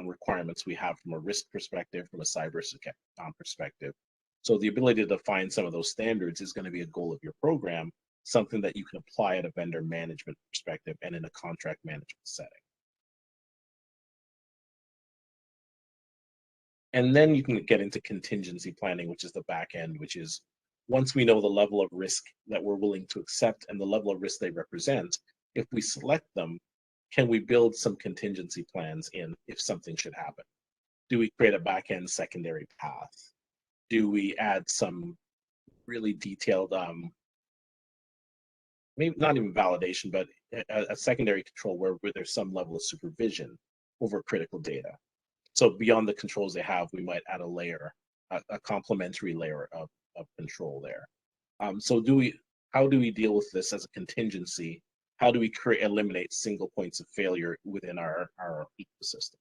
requirements we have from a risk perspective, from a cybersecurity perspective. So the ability to define some of those standards is going to be a goal of your program, something that you can apply at a vendor management perspective and in a contract management setting. And then you can get into contingency planning, which is the back end, which is once we know the level of risk that we're willing to accept and the level of risk they represent, if we select them, can we build some contingency plans in if something should happen? Do we create a back end secondary path? Do we add some really detailed, maybe not even validation, but a secondary control where there's some level of supervision over critical data? So beyond the controls they have, we might add a layer, a complementary layer of control there. So how do we deal with this as a contingency? How do we eliminate single points of failure within our ecosystem?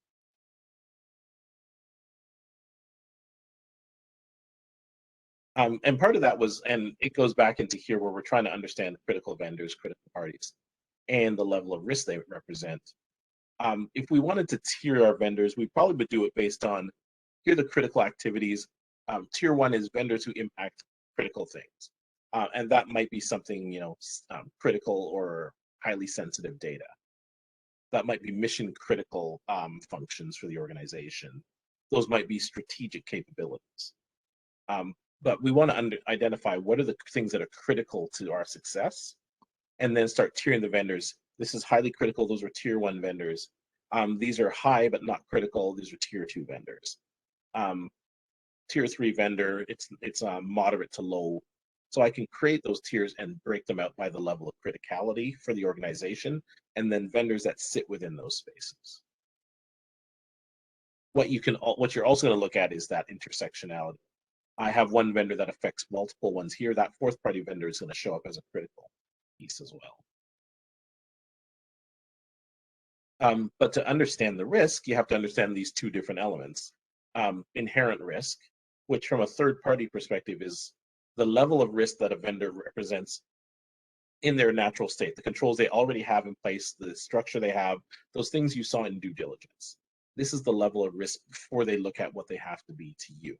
And part of that was, and it goes back into here where we're trying to understand critical vendors, critical parties, and the level of risk they represent. If we wanted to tier our vendors, we probably would do it based on, here are the critical activities. Tier 1 is vendors who impact critical things. And that might be something, critical or highly sensitive data. That might be mission critical functions for the organization. Those might be strategic capabilities. But we want to identify what are the things that are critical to our success, and then start tiering the vendors. This is highly critical. Those are tier 1 vendors. These are high but not critical. These are tier 2 vendors. Tier 3 vendor, it's moderate to low. So I can create those tiers and break them out by the level of criticality for the organization, and then vendors that sit within those spaces. What you're also going to look at is that intersectionality. I have one vendor that affects multiple ones here. That fourth party vendor is going to show up as a critical piece as well. But to understand the risk, you have to understand these two different elements. Inherent risk, which from a third party perspective is the level of risk that a vendor represents in their natural state, the controls they already have in place, the structure they have, those things you saw in due diligence. This is the level of risk before they look at what they have to be to you.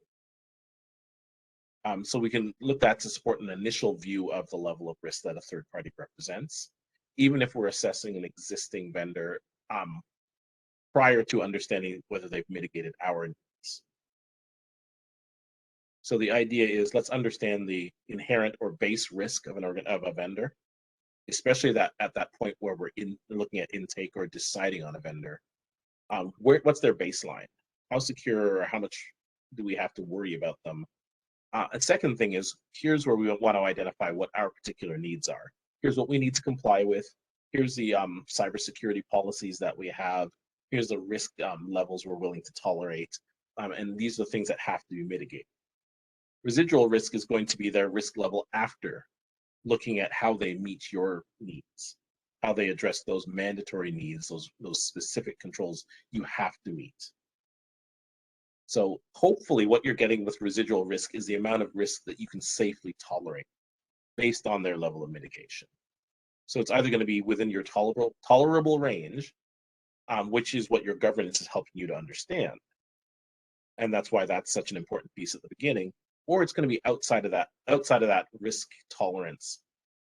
So we can look at to support an initial view of the level of risk that a third party represents, even if we're assessing an existing vendor prior to understanding whether they've mitigated our needs. So the idea is, let's understand the inherent or base risk of a vendor, especially that at that point where we're looking at intake or deciding on a vendor. What's their baseline? How secure or how much do we have to worry about them? A second thing is, here's where we want to identify what our particular needs are. Here's what we need to comply with. Here's the cybersecurity policies that we have. Here's the risk levels we're willing to tolerate. And these are the things that have to be mitigated. Residual risk is going to be their risk level after looking at how they meet your needs, how they address those mandatory needs, those specific controls you have to meet. So hopefully what you're getting with residual risk is the amount of risk that you can safely tolerate based on their level of mitigation. So it's either going to be within your tolerable range, which is what your governance is helping you to understand. And that's why that's such an important piece at the beginning. or it's going to be outside of that risk tolerance,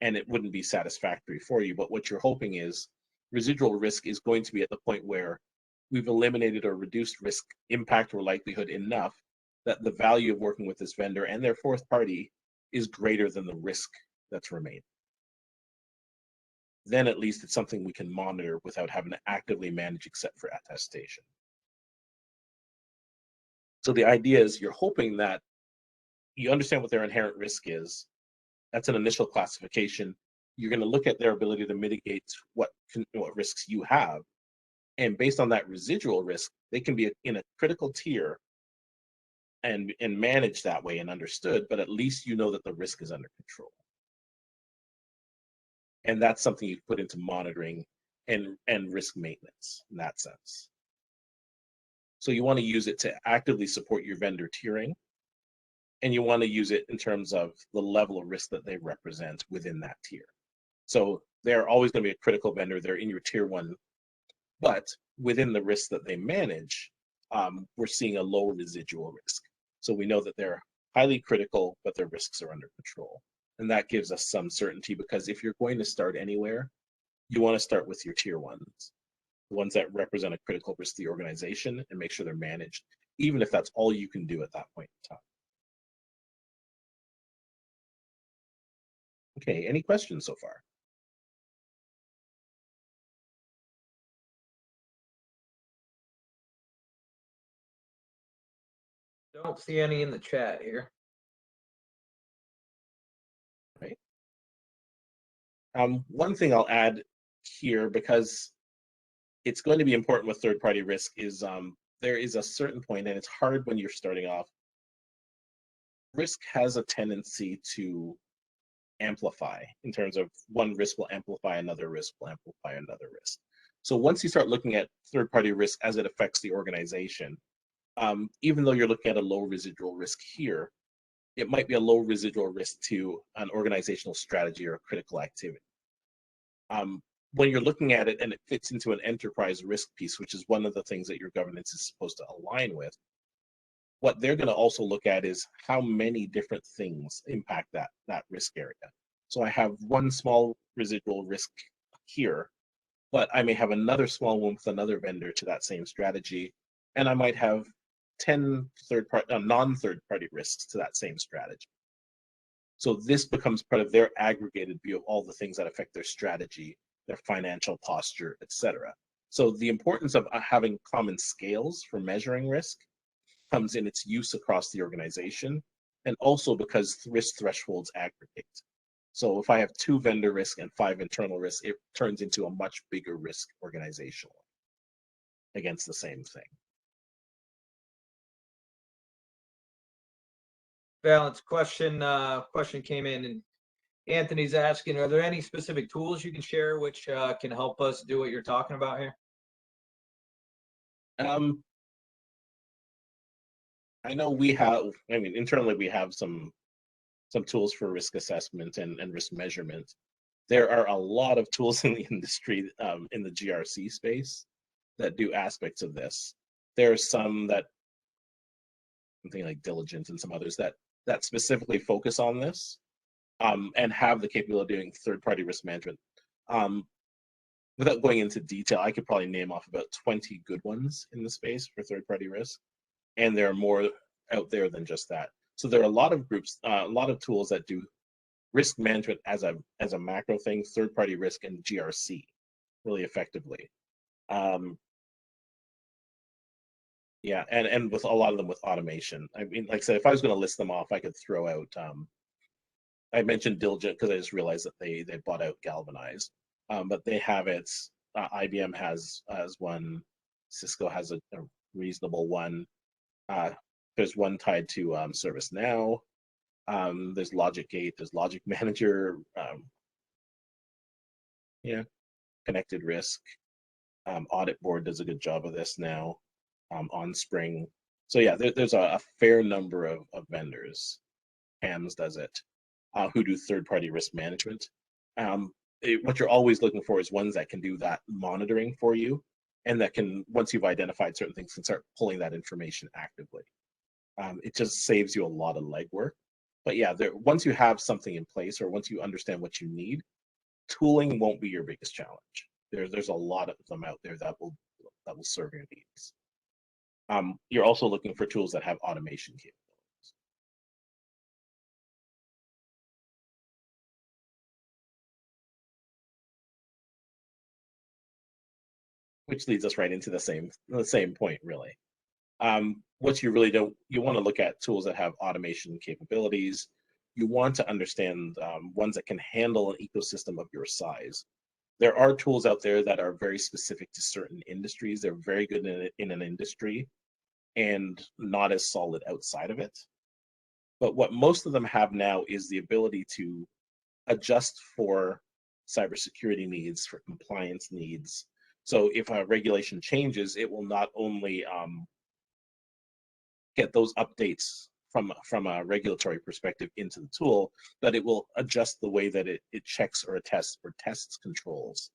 and it wouldn't be satisfactory for you. But what you're hoping is residual risk is going to be at the point where we've eliminated or reduced risk impact or likelihood enough that the value of working with this vendor and their fourth party is greater than the risk that's remaining. Then at least it's something we can monitor without having to actively manage except for attestation. So the idea is you're hoping that you understand what their inherent risk is. That's an initial classification. You're going to look at their ability to mitigate what risks you have. And based on that residual risk, they can be in a critical tier and managed that way and understood, but at least you know that the risk is under control. And that's something you put into monitoring and risk maintenance in that sense. So you want to use it to actively support your vendor tiering, and you want to use it in terms of the level of risk that they represent within that tier. So they're always going to be a critical vendor. They're in your tier one, but within the risks that they manage, we're seeing a low residual risk. So we know that they're highly critical, but their risks are under control. And that gives us some certainty, because if you're going to start anywhere, you want to start with your tier ones, the ones that represent a critical risk to the organization, and make sure they're managed, even if that's all you can do at that point in time. Okay, any questions so far? Don't see any in the chat here. Right. One thing I'll add here, because it's going to be important with third-party risk, is there is a certain point, and it's hard when you're starting off. Risk has a tendency to amplify, in terms of one risk will amplify another risk will amplify another risk. So once you start looking at third-party risk as it affects the organization, even though you're looking at a low residual risk here, it might be a low residual risk to an organizational strategy or a critical activity. When you're looking at it and it fits into an enterprise risk piece, which is one of the things that your governance is supposed to align with, what they're going to also look at is how many different things impact that risk area. So I have one small residual risk here, but I may have another small one with another vendor to that same strategy, and I might have 10 non-third party risks to that same strategy. So this becomes part of their aggregated view of all the things that affect their strategy, their financial posture, etc. So the importance of having common scales for measuring risk comes in its use across the organization, and also because risk thresholds aggregate. So if I have 2 vendor risk and 5 internal risk, it turns into a much bigger risk organizationally against the same thing. Valence, question came in, and Anthony's asking, are there any specific tools you can share which can help us do what you're talking about here? I know internally we have some tools for risk assessment and risk measurement. There are a lot of tools in the industry, in the GRC space, that do aspects of this. There are some that, something like Diligent and some others, that specifically focus on this, and have the capability of doing third-party risk management. Without going into detail, I could probably name off about 20 good ones in the space for third-party risk, and there are more out there than just that. So there are a lot of groups, a lot of tools that do risk management as a macro thing, third-party risk and GRC really effectively. Yeah, and with a lot of them with automation. I mean, like I said, if I was going to list them off, I could throw out. I mentioned Diligent because I just realized that they bought out Galvanize, but they have it. IBM has one. Cisco has a reasonable one. There's one tied to ServiceNow. There's LogicGate. There's Logic Manager. Yeah, Connected Risk. Audit Board does a good job of this now. OnSpring. So yeah, there's a fair number of vendors. HAMS does it, who do third-party risk management. What you're always looking for is ones that can do that monitoring for you, and that can, once you've identified certain things, can start pulling that information actively. It just saves you a lot of legwork. But yeah, once you have something in place, or once you understand what you need, tooling won't be your biggest challenge. There's a lot of them out there that will serve your needs. You're also looking for tools that have automation capabilities. Which leads us right into the same point, really. What you really don't, you want to look at tools that have automation capabilities. You want to understand ones that can handle an ecosystem of your size. There are tools out there that are very specific to certain industries. They're very good in an industry and not as solid outside of it. But what most of them have now is the ability to adjust for cybersecurity needs, for compliance needs. So if a regulation changes, it will not only get those updates from a regulatory perspective into the tool, but it will adjust the way that it checks or tests controls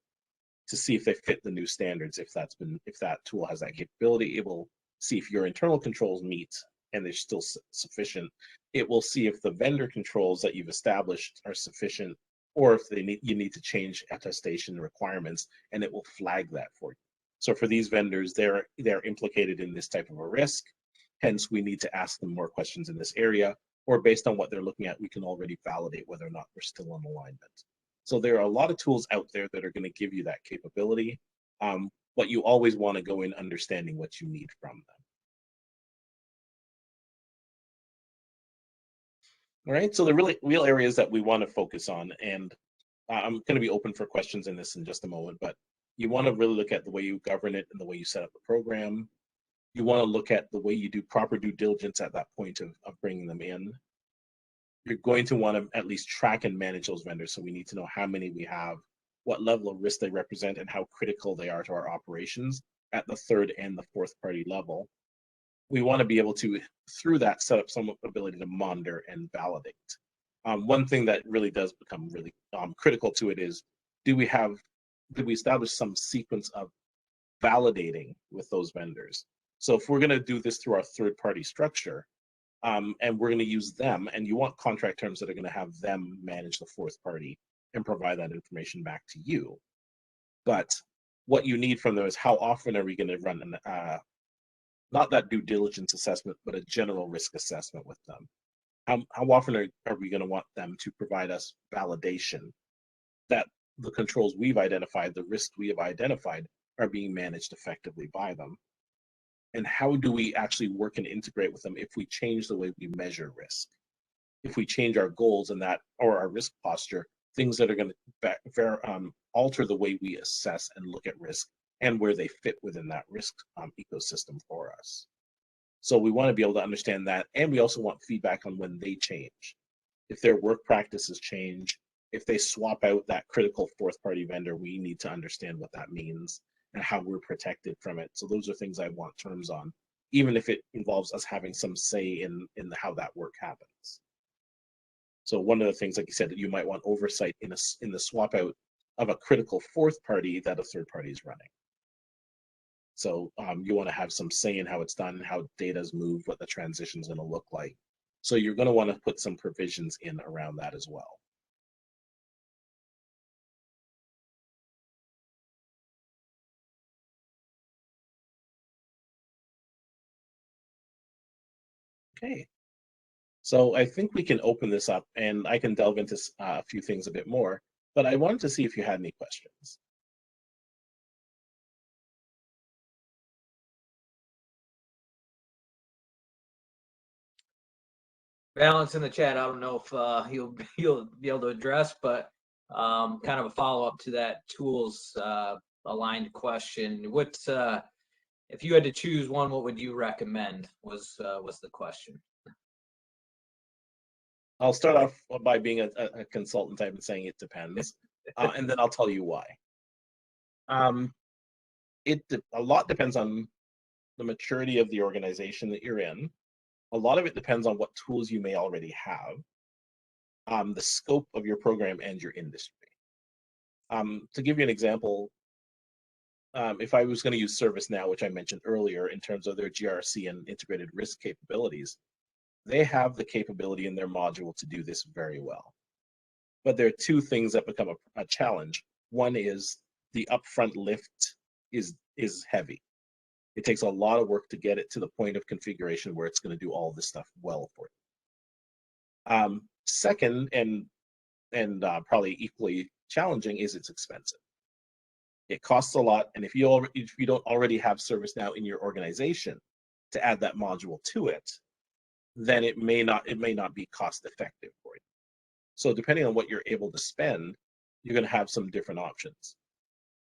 to see if they fit the new standards. If that tool has that capability, it will see if your internal controls meet and they're still sufficient. It will see if the vendor controls that you've established are sufficient, or if you need to change attestation requirements, and it will flag that for you. So for these vendors, they're implicated in this type of a risk. Hence, we need to ask them more questions in this area, or based on what they're looking at, we can already validate whether or not we're still in alignment. So there are a lot of tools out there that are going to give you that capability, but you always want to go in understanding what you need from them. All right, so the real areas that we want to focus on, and I'm going to be open for questions in this in just a moment, but you want to really look at the way you govern it and the way you set up the program. You want to look at the way you do proper due diligence at that point of bringing them in. You're going to want to at least track and manage those vendors. So we need to know how many we have, what level of risk they represent, and how critical they are to our operations at the third and the fourth party level. We want to be able to, through that, set up some ability to monitor and validate. One thing that really does become really critical to it is, did we establish some sequence of validating with those vendors? So if we're going to do this through our third party structure, and we're going to use them, and you want contract terms that are going to have them manage the fourth party and provide that information back to you. But what you need from them is, how often are we going to run not that due diligence assessment, but a general risk assessment with them? How often are we going to want them to provide us validation that the controls we've identified, the risks we have identified, are being managed effectively by them? And how do we actually work and integrate with them if we change the way we measure risk? If we change our goals and that, or our risk posture, things that are going to alter the way we assess and look at risk and where they fit within that risk ecosystem for us. So we want to be able to understand that, and we also want feedback on when they change. If their work practices change, if they swap out that critical fourth party vendor, we need to understand what that means and how we're protected from it. So those are things I want terms on, even if it involves us having some say in how that work happens. So one of the things, like you said, that you might want oversight in the swap out of a critical fourth party that a third party is running. So you want to have some say in how it's done, how data is moved, what the transition is going to look like. So you're going to want to put some provisions in around that as well. Okay, so I think we can open this up, and I can delve into a few things a bit more, but I wanted to see if you had any questions. Valence in the chat, I don't know if you'll be able to address, but kind of a follow-up to that tools aligned question. If you had to choose one, what would you recommend? Was the question. I'll start off by being a consultant type and saying it depends, and then I'll tell you why. A lot depends on the maturity of the organization that you're in. A lot of it depends on what tools you may already have, the scope of your program and your industry. To give you an example, if I was going to use ServiceNow, which I mentioned earlier, in terms of their GRC and integrated risk capabilities, They have the capability in their module to do this very well. But there are two things that become a challenge. One is the upfront lift is heavy. It takes a lot of work to get it to the point of configuration where it's going to do all this stuff well for you. Second, and probably equally challenging, is it's expensive. It costs a lot, and if you don't already have ServiceNow in your organization to add that module to it, then it may not be cost effective for you. So depending on what you're able to spend, you're going to have some different options.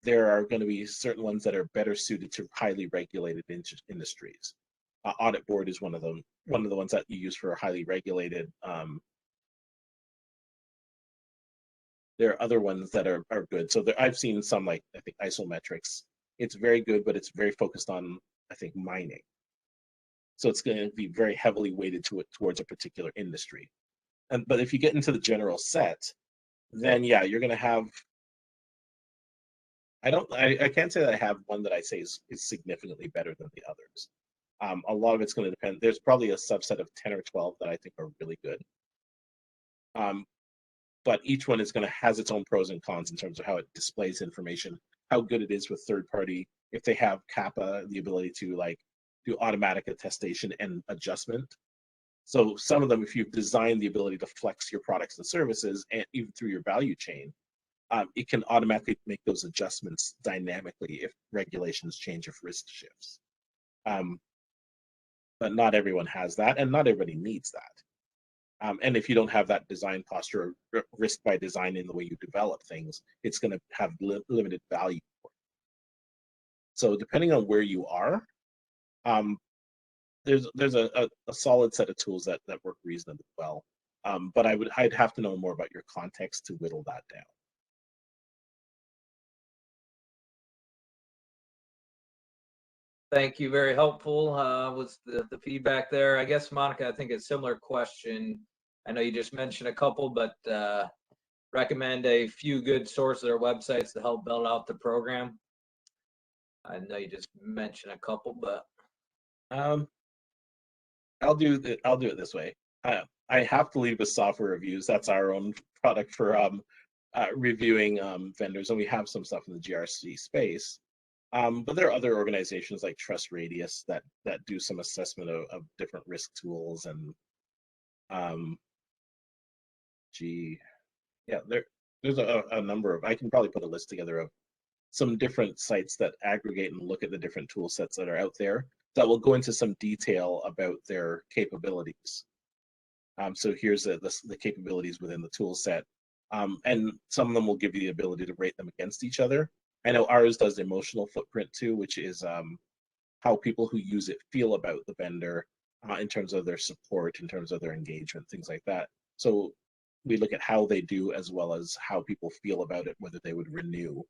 There are going to be certain ones that are better suited to highly regulated industries. Audit Board is one of them. One of the ones that you use for highly regulated. There are other ones that are good. So I've seen some, like I think Isometrics. It's very good, but it's very focused on, I think, mining. So it's going to be very heavily weighted towards a particular industry. But if you get into the general set, then yeah, you're going to have. I can't say that I have one that I say is significantly better than the others. A lot of it's going to depend. There's probably a subset of 10 or 12 that I think are really good. But each one is going to has its own pros and cons in terms of how it displays information, how good it is with third party, if they have Kappa, the ability to like do automatic attestation and adjustment. So some of them, if you've designed the ability to flex your products and services, and even through your value chain, it can automatically make those adjustments dynamically if regulations change, if risk shifts. But not everyone has that, and not everybody needs that. And if you don't have that design posture, or risk by design in the way you develop things, it's going to have limited value for you. So depending on where you are, there's a solid set of tools that work reasonably well. But I'd have to know more about your context to whittle that down. Thank you. Very helpful was the feedback there. I guess, Monica, I think a similar question. I know you just mentioned a couple, but recommend a few good sources or websites to help build out the program. I know you just mentioned a couple, but I'll do it this way. I have to leave with software reviews. That's our own product for reviewing vendors, and we have some stuff in the GRC space. But there are other organizations like Trust Radius that do some assessment of different risk tools, and there's a number of. I can probably put a list together of some different sites that aggregate and look at the different tool sets that are out there that will go into some detail about their capabilities. So here's the capabilities within the tool set, and some of them will give you the ability to rate them against each other. I know ours does emotional footprint too, which is how people who use it feel about the vendor in terms of their support, in terms of their engagement, things like that. So we look at how they do as well as how people feel about it, whether they would renew.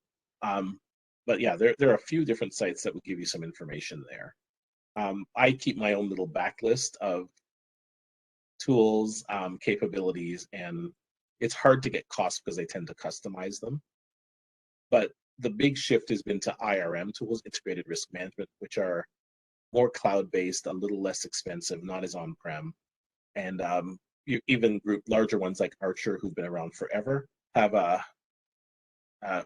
But yeah, there are a few different sites that will give you some information there. I keep my own little backlist of tools, capabilities, and it's hard to get costs because they tend to customize them. But the big shift has been to IRM tools, integrated risk management, which are more cloud-based, a little less expensive, not as on-prem. And you even group larger ones like Archer, who've been around forever, have a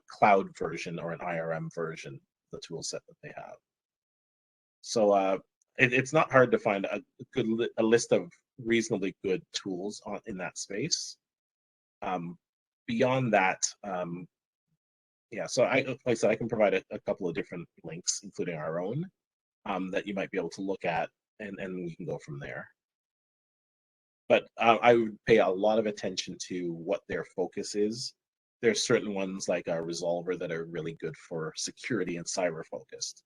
cloud version or an IRM version of the tool set that they have. So it's not hard to find a list of reasonably good tools in that space. Beyond that, yeah, so like I said, I can provide a couple of different links, including our own, that you might be able to look at, and we can go from there. But I would pay a lot of attention to what their focus is. There's certain ones like Resolver that are really good for security and cyber focused.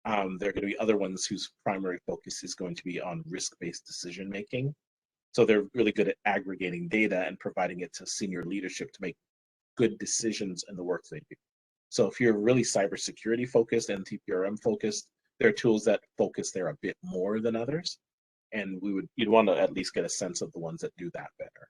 There are going to be other ones whose primary focus is going to be on risk-based decision making. So they're really good at aggregating data and providing it to senior leadership to make good decisions in the work they do. So if you're really cybersecurity focused and TPRM focused, there are tools that focus there a bit more than others. And you'd want to at least get a sense of the ones that do that better.